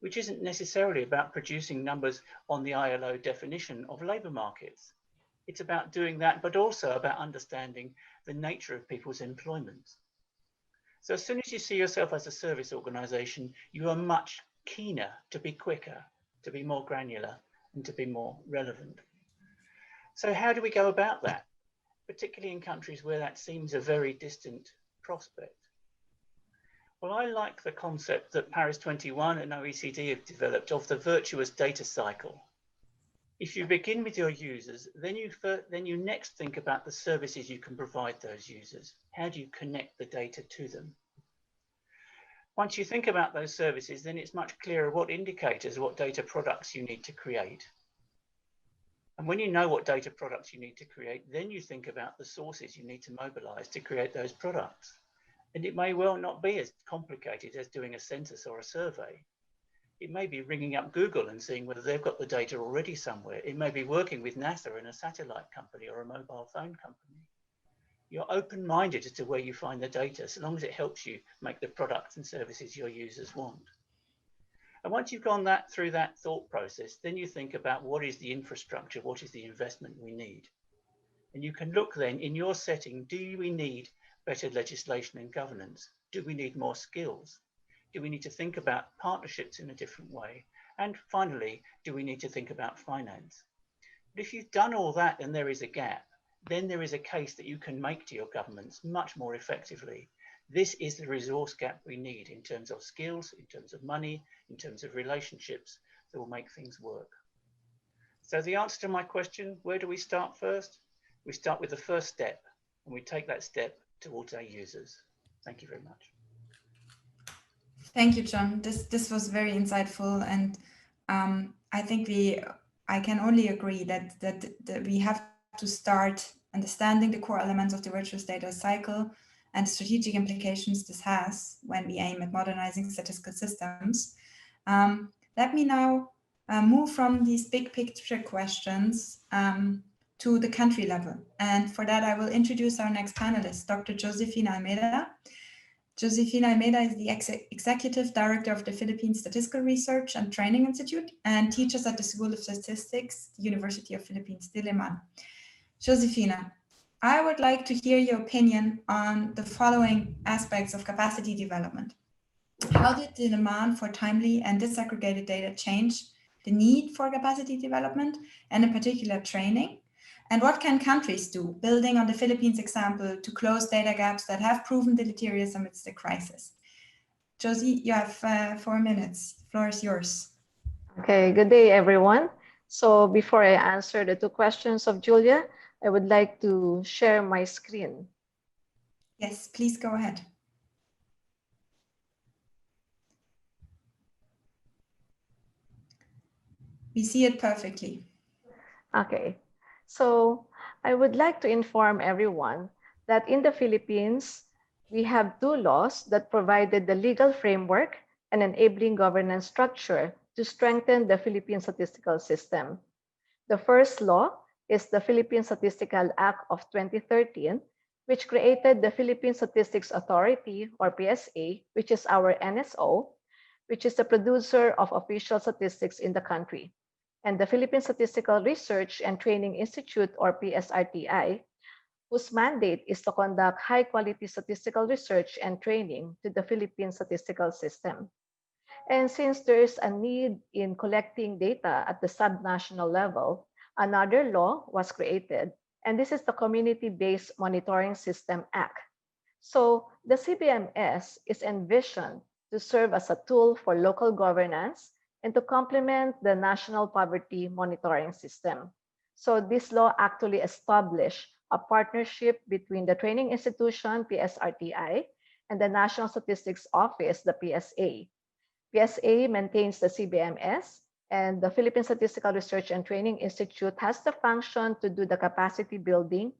which isn't necessarily about producing numbers on the ILO definition of labour markets. It's about doing that, but also about understanding the nature of people's employment. So as soon as you see yourself as a service organisation, you are much keener to be quicker, to be more granular, and to be more relevant. So how do we go about that, particularly in countries where that seems a very distant prospect? Well, I like the concept that Paris 21 and OECD have developed of the virtuous data cycle. If you begin with your users, then you next think about the services you can provide those users. How do you connect the data to them? Once you think about those services, then it's much clearer what indicators, what data products you need to create. And when you know what data products you need to create, then you think about the sources you need to mobilize to create those products. And it may well not be as complicated as doing a census or a survey. It may be ringing up Google and seeing whether they've got the data already somewhere. It may be working with NASA and a satellite company or a mobile phone company. You're open-minded as to where you find the data, so long as it helps you make the products and services your users want. And once you've gone through that thought process, then you think about what is the infrastructure, what is the investment we need. And you can look then in your setting, do we need better legislation and governance? Do we need more skills? Do we need to think about partnerships in a different way? And finally, do we need to think about finance? But if you've done all that and there is a gap, then there is a case that you can make to your governments much more effectively. This is the resource gap we need in terms of skills, in terms of money, in terms of relationships that will make things work. So the answer to my question, where do we start first? We start with the first step, and we take that step towards our users. Thank you very much. Thank you, John. This was very insightful, and I think I can only agree that we have to start understanding the core elements of the virtuous data cycle and strategic implications this has when we aim at modernizing statistical systems. Let me now move from these big picture questions to the country level. And for that, I will introduce our next panelist, Dr. Josefina Almeida. Josefina Almeida is the Executive Director of the Philippine Statistical Research and Training Institute and teaches at the School of Statistics, University of Philippines, Diliman. Josefina, I would like to hear your opinion on the following aspects of capacity development. How did the demand for timely and disaggregated data change the need for capacity development and in particular training? And what can countries do, building on the Philippines example, to close data gaps that have proven deleterious amidst the crisis? Josie, you have 4 minutes. The floor is yours. Okay, good day, everyone. So before I answer the 2 questions of Julia, I would like to share my screen. Yes, please go ahead. We see it perfectly. Okay, so I would like to inform everyone that in the Philippines, we have 2 laws that provided the legal framework and enabling governance structure to strengthen the Philippine statistical system. The first law is the Philippine Statistical Act of 2013, which created the Philippine Statistics Authority, or PSA, which is our NSO, which is the producer of official statistics in the country, and the Philippine Statistical Research and Training Institute, or PSRTI, whose mandate is to conduct high-quality statistical research and training to the Philippine statistical system. And since there is a need in collecting data at the subnational level, another law was created, and this is the Community-Based Monitoring System Act. So the CBMS is envisioned to serve as a tool for local governance and to complement the National Poverty Monitoring System. So this law actually established a partnership between the training institution, PSRTI, and the National Statistics Office, the PSA. PSA maintains the CBMS, and the Philippine Statistical Research and Training Institute has the function to do the capacity building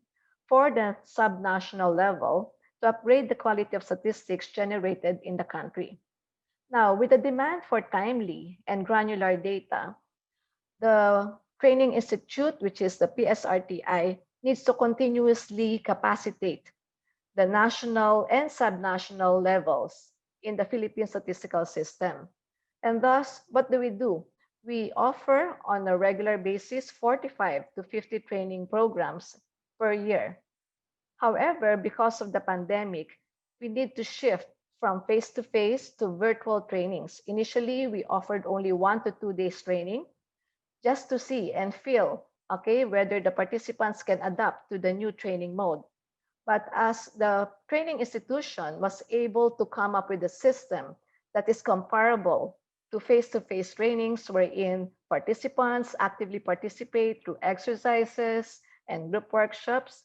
for the subnational level to upgrade the quality of statistics generated in the country. Now, with the demand for timely and granular data, the Training Institute, which is the PSRTI, needs to continuously capacitate the national and subnational levels in the Philippine statistical system. And thus, what do? We offer on a regular basis 45 to 50 training programs per year. However, because of the pandemic, we need to shift from face-to-face to virtual trainings. Initially, we offered only 1 to 2 days training just to see and feel, okay, whether the participants can adapt to the new training mode. But as the training institution was able to come up with a system that is comparable to face-to-face trainings wherein participants actively participate through exercises and group workshops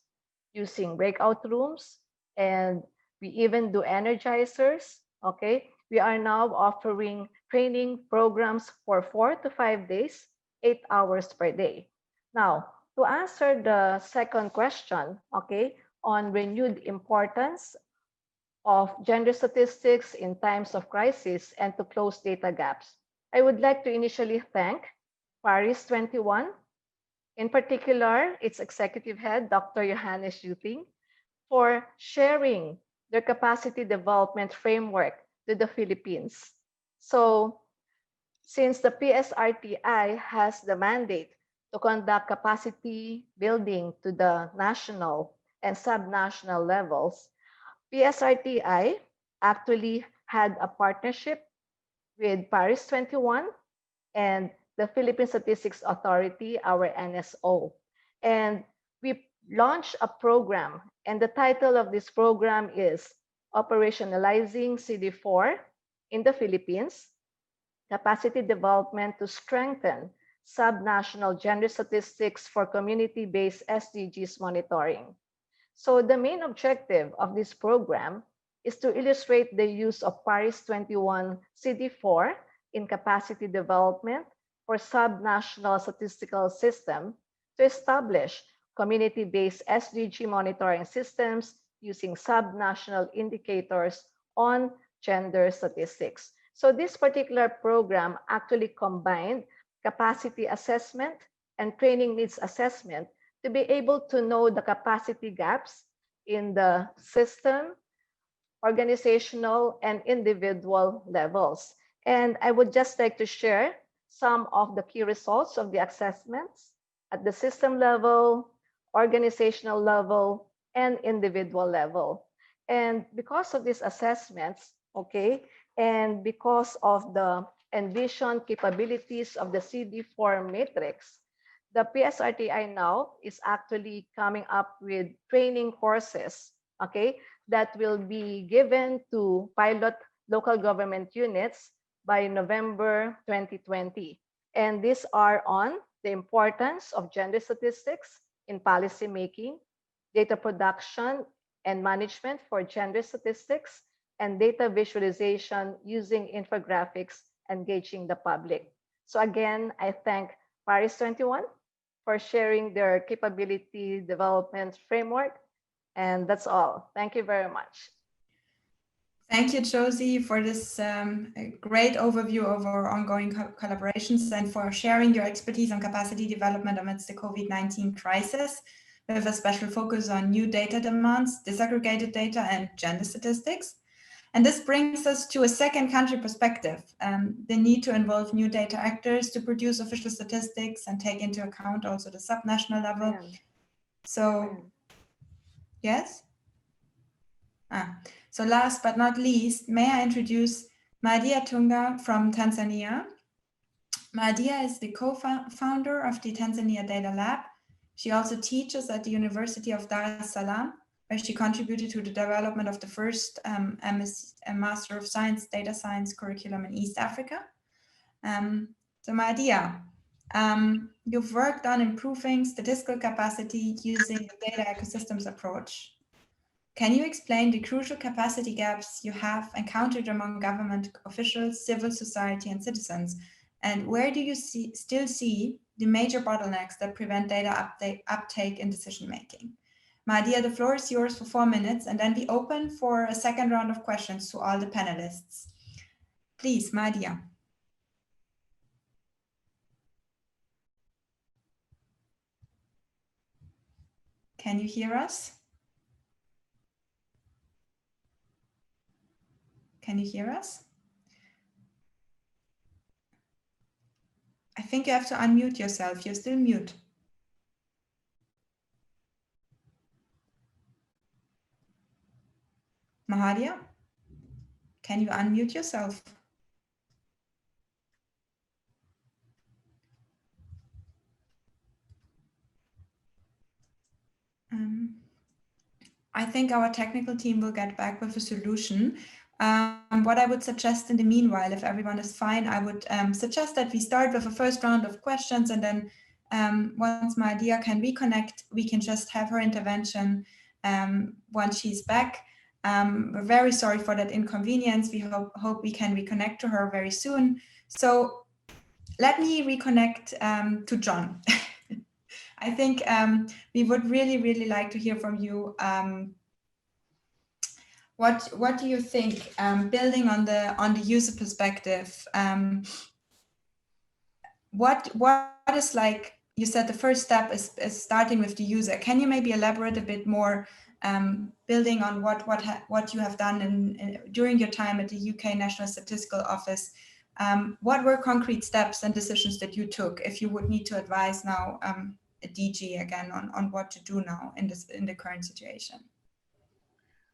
using breakout rooms, and we even do energizers, okay? We are now offering training programs for 4 to 5 days, 8 hours per day. Now, to answer the second question, okay, on renewed importance of gender statistics in times of crisis and to close data gaps, I would like to initially thank Paris 21, in particular, its executive head, Dr. Johannes Yuting, for sharing their capacity development framework to the Philippines. So, since the PSRTI has the mandate to conduct capacity building to the national and subnational levels, PSRTI actually had a partnership with Paris 21 and the Philippine Statistics Authority, our NSO. And we launched a program, and the title of this program is Operationalizing CD4 in the Philippines, Capacity Development to Strengthen Subnational Gender Statistics for Community-Based SDGs Monitoring. So the main objective of this program is to illustrate the use of Paris 21 CD4 in capacity development for subnational statistical system to establish community-based SDG monitoring systems using subnational indicators on gender statistics. So this particular program actually combined capacity assessment and training needs assessment to be able to know the capacity gaps in the system, organizational, and individual levels. And I would just like to share some of the key results of the assessments at the system level, organizational level, and individual level. And because of these assessments, okay, and because of the envisioned capabilities of the CD4 matrix, the PSRTI now is actually coming up with training courses, okay, that will be given to pilot local government units by November 2020. And these are on the importance of gender statistics in policy making, data production and management for gender statistics, and data visualization using infographics engaging the public. So again, I thank Paris 21 for sharing their capability development framework. And that's all. Thank you very much. Thank you, Josie, for this great overview of our ongoing collaborations and for sharing your expertise on capacity development amidst the COVID-19 crisis, with a special focus on new data demands, disaggregated data, and gender statistics. And this brings us to a second country perspective, the need to involve new data actors to produce official statistics and take into account also the subnational level. So, yes? So last but not least, may I introduce Madia Tunga from Tanzania. Madia is the co-founder of the Tanzania Data Lab. She also teaches at the University of Dar es Salaam, where she contributed to the development of the first Master of Science Data Science curriculum in East Africa. So Madia, you've worked on improving statistical capacity using the data ecosystems approach. Can you explain the crucial capacity gaps you have encountered among government officials, civil society, and citizens? And where do you still see the major bottlenecks that prevent data uptake in decision-making? Mahadia, the floor is yours for 4 minutes, and then we open for a second round of questions to all the panelists. Please, Mahadia. Can you hear us? Can you hear us? I think you have to unmute yourself. You're still mute. Mahadia, can you unmute yourself? I think our technical team will get back with a solution. What I would suggest in the meanwhile, if everyone is fine, I would suggest that we start with a first round of questions, and then once Mahadia can reconnect, we can just have her intervention once she's back. We're very sorry for that inconvenience. We hope we can reconnect to her very soon. So let me reconnect to John. I think we would really like to hear from you. What do you think, building on the user perspective? What is, like you said, the first step is starting with the user. Can you maybe elaborate a bit more, building on what you have done during your time at the UK National Statistical Office? What were concrete steps and decisions that you took if you would need to advise now a DG again on what to do now in the current situation?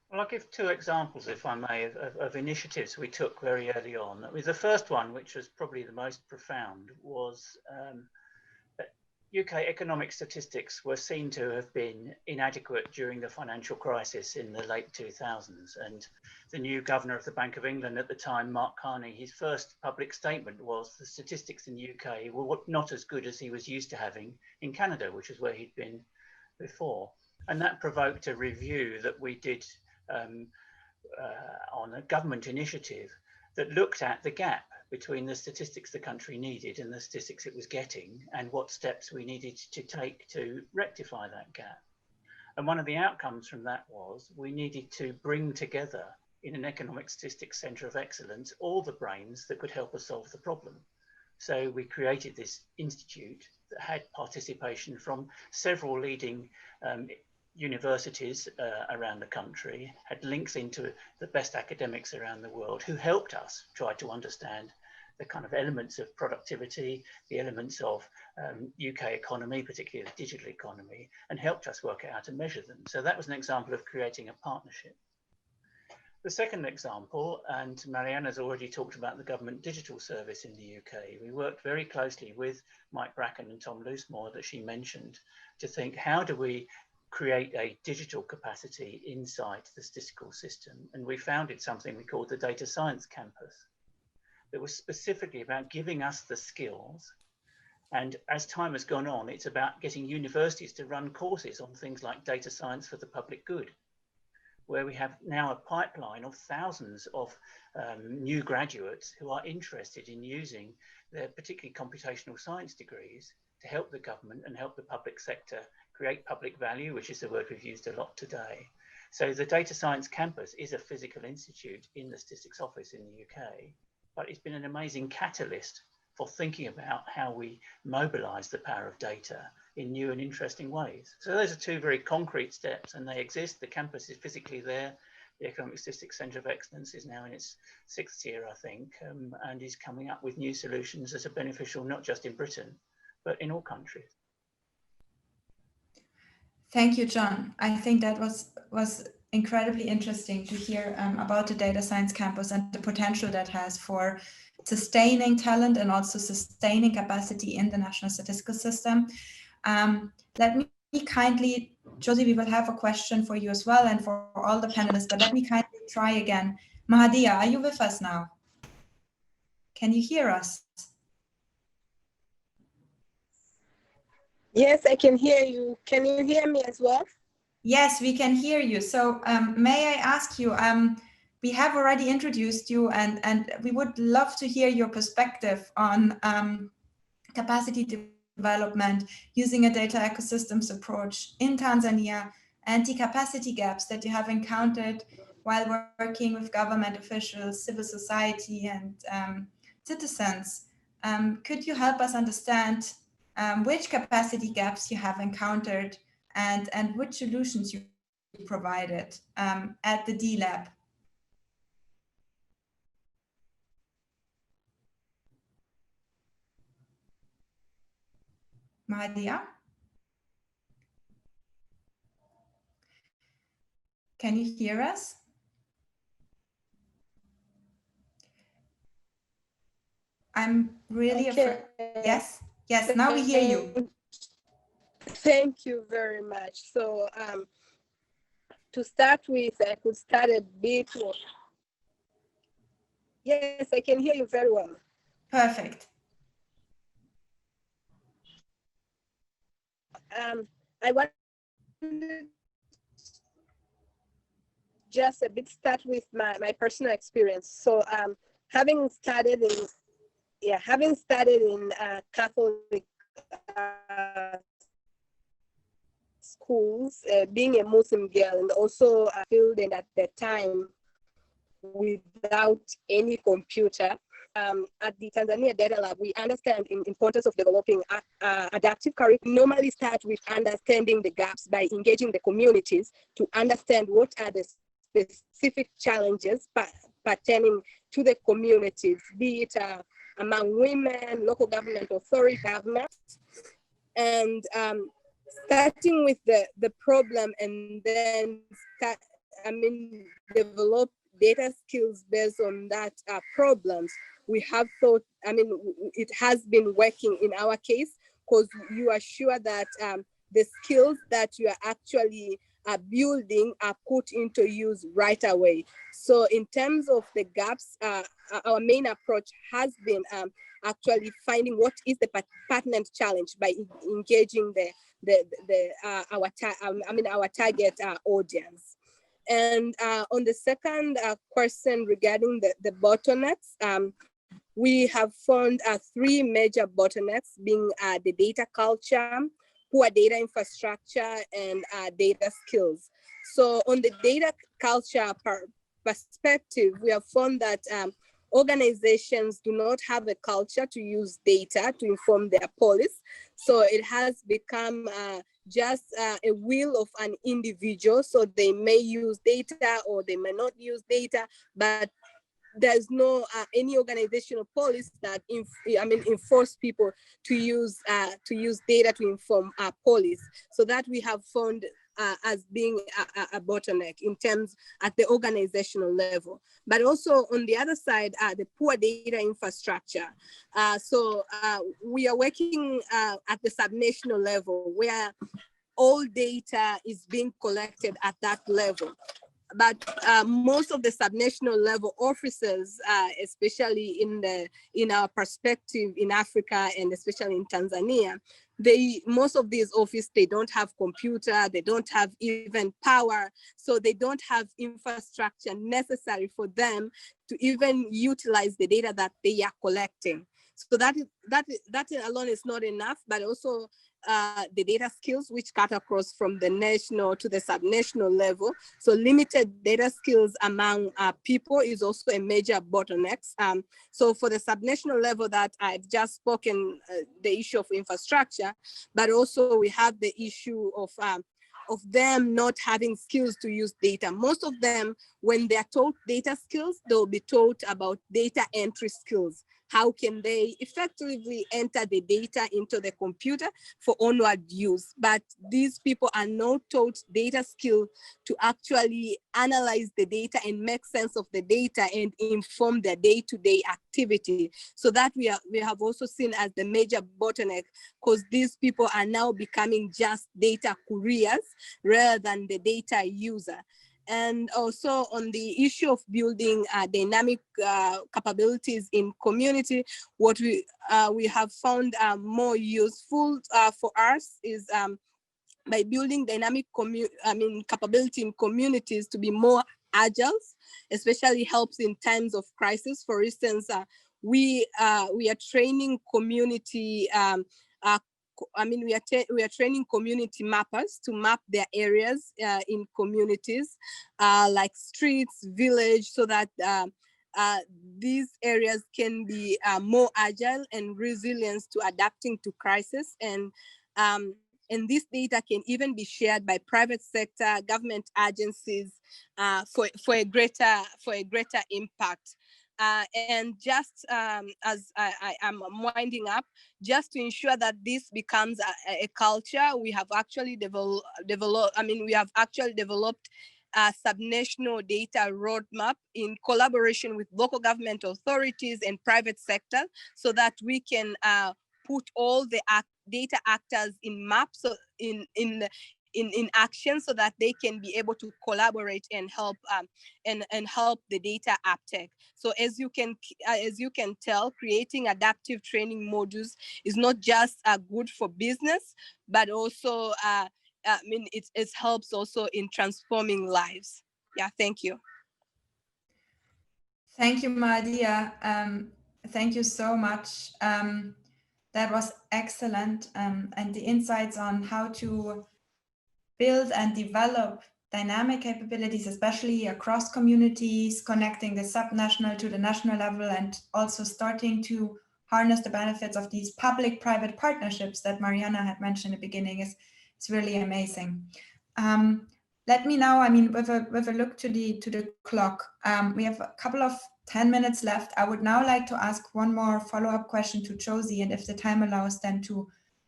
Well, I'll give 2 examples, if I may, of initiatives we took very early on. The first one, which was probably the most profound, was that UK economic statistics were seen to have been inadequate during the financial crisis in the late 2000s. And the new governor of the Bank of England at the time, Mark Carney, his first public statement was the statistics in the UK were not as good as he was used to having in Canada, which is where he'd been before. And that provoked a review that we did on a government initiative that looked at the gap between the statistics the country needed and the statistics it was getting, and what steps we needed to take to rectify that gap. And one of the outcomes from that was we needed to bring together in an economic statistics centre of excellence all the brains that could help us solve the problem. So we created this institute that had participation from several leading universities around the country, had links into the best academics around the world who helped us try to understand the kind of elements of productivity, the elements of UK economy, particularly the digital economy, and helped us work out how to measure them. So that was an example of creating a partnership. The second example, and Marianne's already talked about the government digital service in the UK. We worked very closely with Mike Bracken and Tom Loosemore that she mentioned to think, how do we create a digital capacity inside the statistical system? And we founded something we called the Data Science Campus that was specifically about giving us the skills. And as time has gone on, it's about getting universities to run courses on things like data science for the public good, where we have now a pipeline of thousands of new graduates who are interested in using their particularly computational science degrees to help the government and help the public sector create public value, which is the word we've used a lot today. So the Data Science Campus is a physical institute in the Statistics Office in the UK, but it's been an amazing catalyst for thinking about how we mobilize the power of data in new and interesting ways. So those are 2 very concrete steps, and they exist. The campus is physically there. The Economic Statistics Centre of Excellence is now in its 6th year, I think, and is coming up with new solutions that are beneficial not just in Britain, but in all countries. Thank you, John. I think that was incredibly interesting to hear about the Data Science Campus and the potential that has for sustaining talent and also sustaining capacity in the national statistical system. Let me kindly, Josie, we will have a question for you as well and for all the panelists, but let me kindly try again. Mahadia, are you with us now? Can you hear us? Yes, I can hear you. Can you hear me as well? Yes, we can hear you. So may I ask you, we have already introduced you, and we would love to hear your perspective on capacity development using a data ecosystems approach in Tanzania, and the capacity gaps that you have encountered while working with government officials, civil society, and citizens. Could you help us understand which capacity gaps you have encountered and which solutions you provided at the D Lab? Maria? Can you hear us? I'm really afraid. Yes, yes, now we hear you. Thank you very much. So to start with, I could start a bit. Yes, I can hear you very well. Perfect. I want just a bit start with my personal experience. So having studied in Catholic schools, being a Muslim girl, and also fielding at the time without any computer. At the Tanzania Data Lab, we understand the importance of developing adaptive curriculum. Normally start with understanding the gaps by engaging the communities to understand what are the specific challenges pertaining to the communities, be it among women, local government authority governments, and starting with the problem, and then develop data skills based on that problems. We have thought, it has been working in our case, because you are sure that the skills that you are actually building are put into use right away. So in terms of the gaps, our main approach has been actually finding what is the pertinent challenge by engaging our target audience. And on the second question regarding the bottlenecks, we have found three major bottlenecks, being the data culture, poor data infrastructure, and data skills. So on the data culture perspective, we have found that organizations do not have a culture to use data to inform their policy. So it has become just a will of an individual. So they may use data or they may not use data, but there's no any organizational policy that enforce people to use data to inform policy. So that we have found as being a bottleneck in terms at the organizational level. But also on the other side, the poor data infrastructure. So we are working at the subnational level where all data is being collected at that level. But most of the subnational level officers, especially in our perspective in Africa and especially in Tanzania, most of these offices, they don't have computer, they don't have even power, so they don't have infrastructure necessary for them to even utilize the data that they are collecting. So that alone is not enough, but also the data skills which cut across from the national to the subnational level. So limited data skills among people is also a major bottleneck. So for the subnational level that I've just spoken, the issue of infrastructure, but also we have the issue of them not having skills to use data. Most of them, when they're taught data skills, they'll be taught about data entry skills. How can they effectively enter the data into the computer for onward use? But these people are not taught data skill to actually analyze the data and make sense of the data and inform their day-to-day activity. So that we have also seen as the major bottleneck, because these people are now becoming just data couriers rather than the data user. And also on the issue of building dynamic capabilities in community, what we have found more useful for us is by building dynamic capability in communities to be more agile, especially helps in times of crisis. For instance, we are training community. We are training community mappers to map their areas in communities, like streets, village, so that these areas can be more agile and resilient to adapting to crisis. And this data can even be shared by private sector, government agencies for a greater impact. And just as I am winding up, just to ensure that this becomes a culture, we have actually developed a subnational data roadmap in collaboration with local government authorities and private sector, so that we can put all the data actors in maps, so in action, so that they can be able to collaborate and help help the data uptake. So as you can tell, creating adaptive training modules is not just good for business, but also it helps also in transforming lives. Yeah, thank you. Thank you, Madia. Thank you so much. That was excellent. And the insights on how to build and develop dynamic capabilities, especially across communities, connecting the subnational to the national level, and also starting to harness the benefits of these public-private partnerships that Mariana had mentioned in the beginning is really amazing. Let me now, with a look to the clock, we have a couple of 10 minutes left. I would now like to ask one more follow-up question to Josie, and if the time allows, then to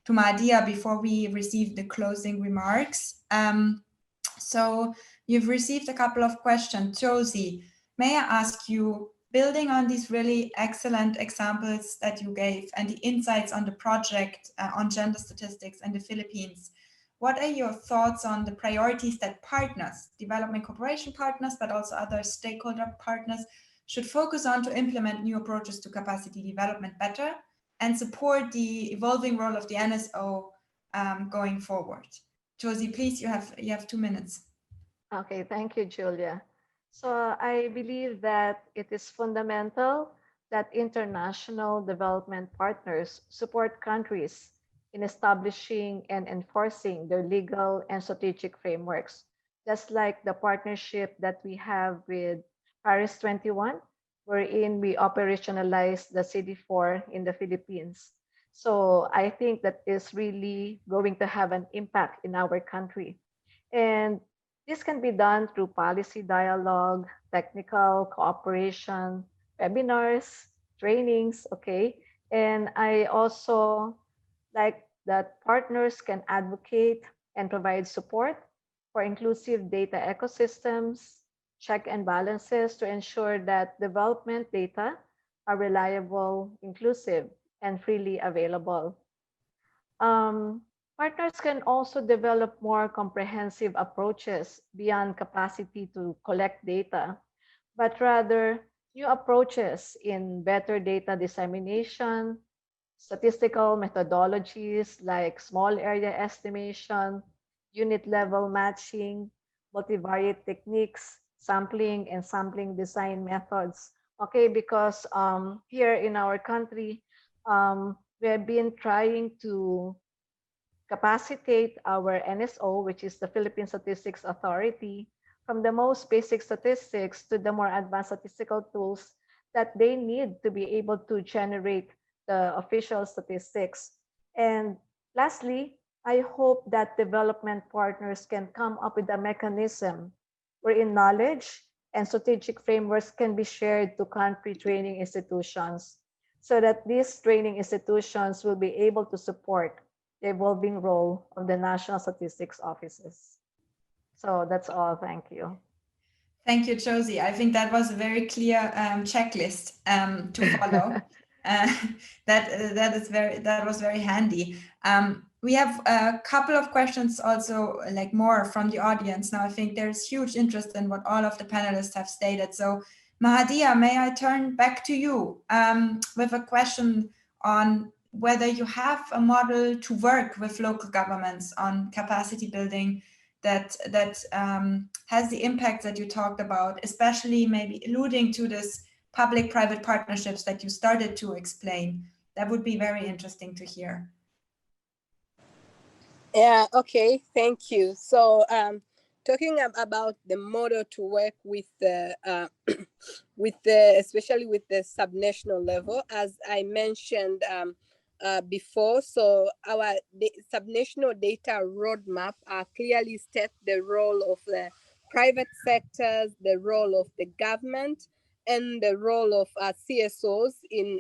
Madia before we receive the closing remarks. So you've received a couple of questions. Josie, may I ask you, building on these really excellent examples that you gave and the insights on the project on gender statistics in the Philippines, what are your thoughts on the priorities that partners, development cooperation partners, but also other stakeholder partners, should focus on to implement new approaches to capacity development better and support the evolving role of the NSO going forward? Josie, please, you have 2 minutes. Okay, thank you, Julia. So I believe that it is fundamental that international development partners support countries in establishing and enforcing their legal and strategic frameworks, just like the partnership that we have with Paris 21, wherein we operationalize the CD4 in the Philippines. So I think that is really going to have an impact in our country. And this can be done through policy dialogue, technical cooperation, webinars, trainings, okay? And I also like that partners can advocate and provide support for inclusive data ecosystems, check and balances to ensure that development data are reliable, inclusive, and freely available. Partners can also develop more comprehensive approaches beyond capacity to collect data, but rather new approaches in better data dissemination, statistical methodologies like small area estimation, unit level matching, multivariate techniques, sampling and sampling design methods. Okay, because here in our country, we have been trying to capacitate our NSO, which is the Philippine Statistics Authority, from the most basic statistics to the more advanced statistical tools that they need to be able to generate the official statistics. And lastly, I hope that development partners can come up with a mechanism wherein knowledge and strategic frameworks can be shared to country training institutions so that these training institutions will be able to support the evolving role of the national statistics offices. So that's all. Thank you. Thank you, Josie. I think that was a very clear checklist to follow. That was very handy. We have a couple of questions also, like more from the audience. Now, I think there's huge interest in what all of the panelists have stated. So, Mahadia, may I turn back to you with a question on whether you have a model to work with local governments on capacity building that has the impact that you talked about, especially maybe alluding to this public-private partnerships that you started to explain. That would be very interesting to hear. Yeah, okay, thank you. So talking about the model to work with the especially with the subnational level, as I mentioned before, so our subnational data roadmap clearly state the role of the private sectors, the role of the government, and the role of CSOs in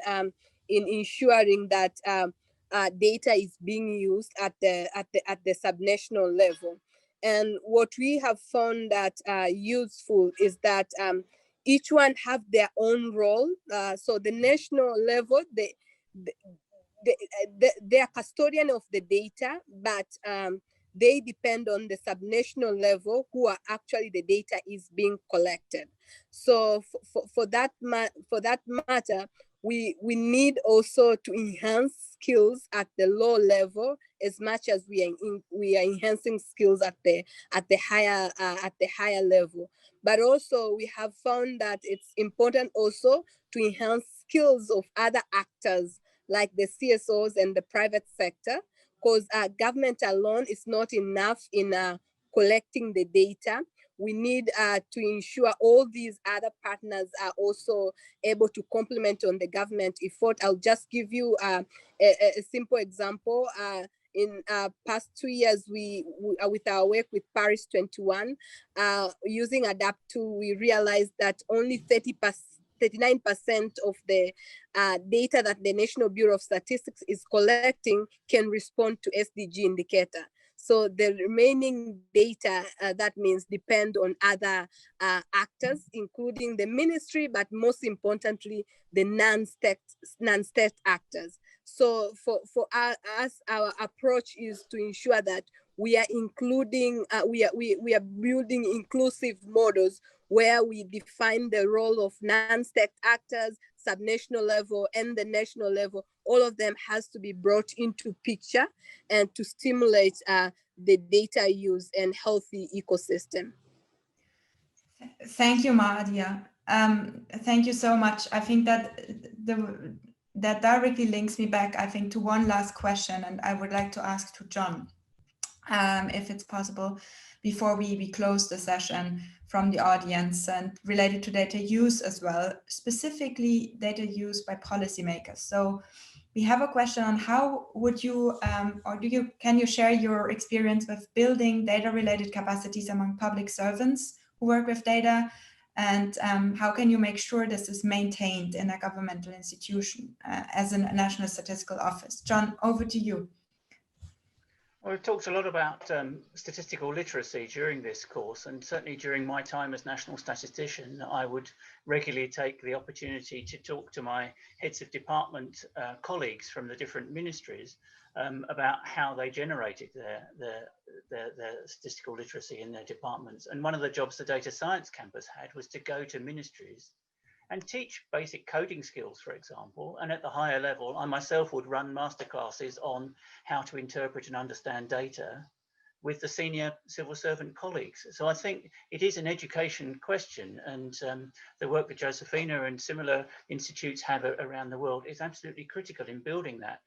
ensuring that data is being used at the subnational level. And what we have found that useful is that each one have their own role. So the national level, they are custodian of the data, but they depend on the subnational level who are actually the data is being collected. So for that matter, we need also to enhance skills at the low level as much as we are enhancing skills at the higher level. But also we have found that it's important also to enhance skills of other actors like the CSOs and the private sector, because government alone is not enough in collecting the data. We need to ensure all these other partners are also able to complement on the government effort. I'll just give you a simple example. In past 2 years, we with our work with Paris 21, using Adapt2, we realized that only 39% of the data that the National Bureau of Statistics is collecting can respond to SDG indicator. So the remaining data, that means depend on other actors, including the ministry, but most importantly, the non-state actors. So for us, our approach is to ensure that we are including, we are building inclusive models where we define the role of non-state actors, subnational level, and the national level. All of them has to be brought into picture and to stimulate the data use and healthy ecosystem. Thank you, Maadia. Thank you so much. I think that that directly links me back, I think, to one last question, and I would like to ask to John, if it's possible, before we close the session from the audience, and related to data use as well, specifically data use by policymakers. So we have a question on how would you, can you share your experience with building data-related capacities among public servants who work with data, and how can you make sure this is maintained in a governmental institution as a National Statistical Office? John, over to you. Well, we've talked a lot about statistical literacy during this course, and certainly during my time as National Statistician, I would regularly take the opportunity to talk to my heads of department colleagues from the different ministries about how they generated their statistical literacy in their departments. And one of the jobs the data science campus had was to go to ministries and teach basic coding skills, for example. And at the higher level, I myself would run masterclasses on how to interpret and understand data with the senior civil servant colleagues. So I think it is an education question, and the work that Josephina and similar institutes have around the world is absolutely critical in building that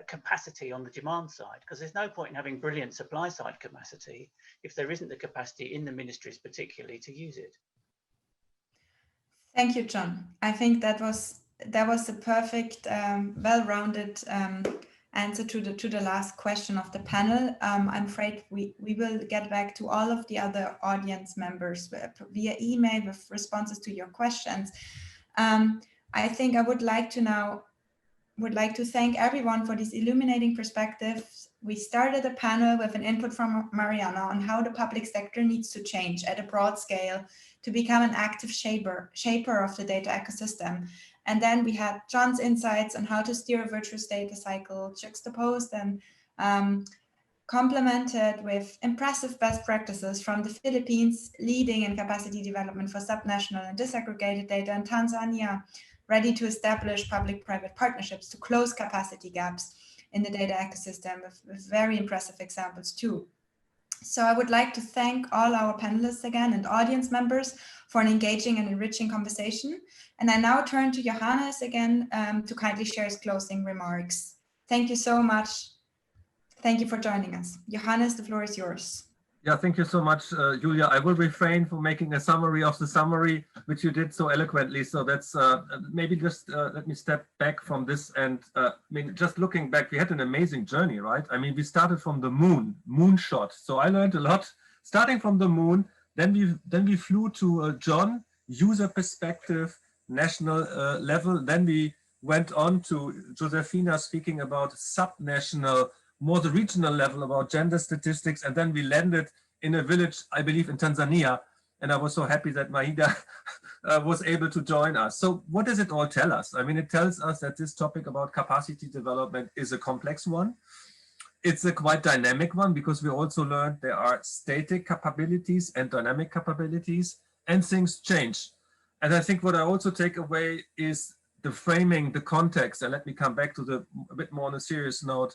capacity on the demand side, because there's no point in having brilliant supply side capacity if there isn't the capacity in the ministries particularly to use it. Thank you, John. I think that was the perfect, well-rounded answer to the last question of the panel. I'm afraid we will get back to all of the other audience members via email with responses to your questions. I think I would like to thank everyone for these illuminating perspectives. We started the panel with an input from Mariana on how the public sector needs to change at a broad scale to become an active shaper of the data ecosystem. And then we had John's insights on how to steer a virtuous data cycle, juxtaposed and complemented with impressive best practices from the Philippines, leading in capacity development for subnational and disaggregated data, and Tanzania, ready to establish public-private partnerships to close capacity gaps in the data ecosystem with very impressive examples too. So I would like to thank all our panelists again and audience members for an engaging and enriching conversation. And I now turn to Johannes again to kindly share his closing remarks. Thank you so much. Thank you for joining us. Johannes, the floor is yours. Yeah, thank you so much, Julia. I will refrain from making a summary of the summary, which you did so eloquently. So that's maybe just let me step back from this. And I mean, just looking back, we had an amazing journey, right? I mean, we started from the moonshot. So I learned a lot starting from the moon. Then we flew to John, user perspective, national level. Then we went on to Josefina speaking about subnational, more the regional level about gender statistics, and then we landed in a village, I believe in Tanzania, and I was so happy that Mahida was able to join us. So what does it all tell us? I mean, it tells us that this topic about capacity development is a complex one. It's a quite dynamic one because we also learned there are static capabilities and dynamic capabilities, and things change. And I think what I also take away is the framing, the context, and let me come back to a bit more on a serious note,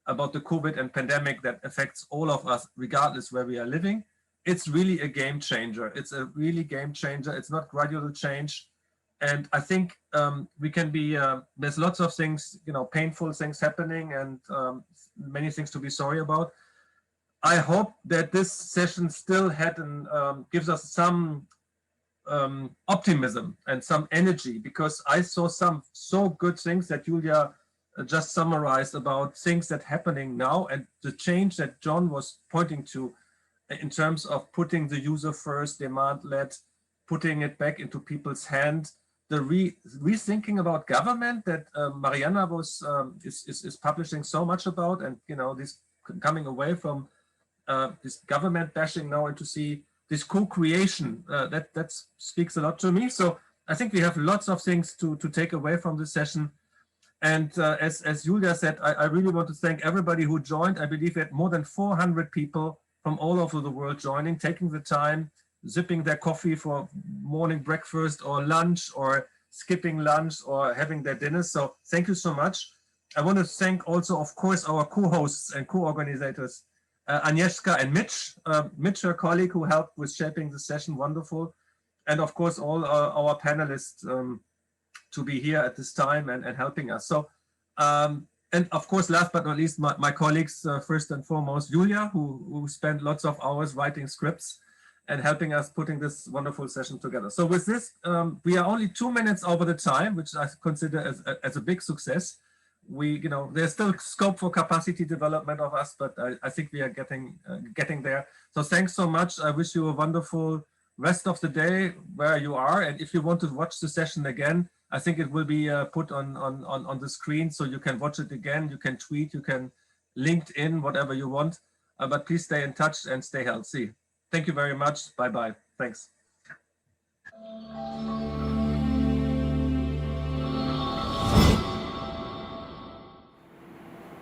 about the COVID and pandemic that affects all of us, regardless where we are living. It's really a game changer. It's a really game changer. It's not gradual change. And I think we can be, there's lots of things, you know, painful things happening and many things to be sorry about. I hope that this session still gives us some optimism and some energy, because I saw some so good things that Julia just summarized about things that happening now, and the change that John was pointing to in terms of putting the user first, demand-led, putting it back into people's hands, the rethinking about government that Mariana was is publishing so much about, and you know, this coming away from this government bashing now and to see this co-creation that speaks a lot to me. So I think we have lots of things to take away from this session. And as Julia said, I really want to thank everybody who joined. I believe we had more than 400 people from all over the world joining, taking the time, zipping their coffee for morning breakfast or lunch, or skipping lunch or having their dinner. So thank you so much. I want to thank also, of course, our co-hosts and co-organizers, Agnieszka and Mitch. Mitch, her colleague, who helped with shaping the session, wonderful. And of course, all our panelists, to be here at this time and helping us. So, and of course, last but not least, my colleagues, first and foremost, Julia, who spent lots of hours writing scripts and helping us putting this wonderful session together. So with this, we are only 2 minutes over the time, which I consider as a big success. You know, there's still scope for capacity development of us, but I think we are getting there. So thanks so much. I wish you a wonderful rest of the day where you are. And if you want to watch the session again, I think it will be put on the screen, so you can watch it again. You can tweet, you can LinkedIn, whatever you want. But please stay in touch and stay healthy. Thank you very much. Bye-bye. Thanks.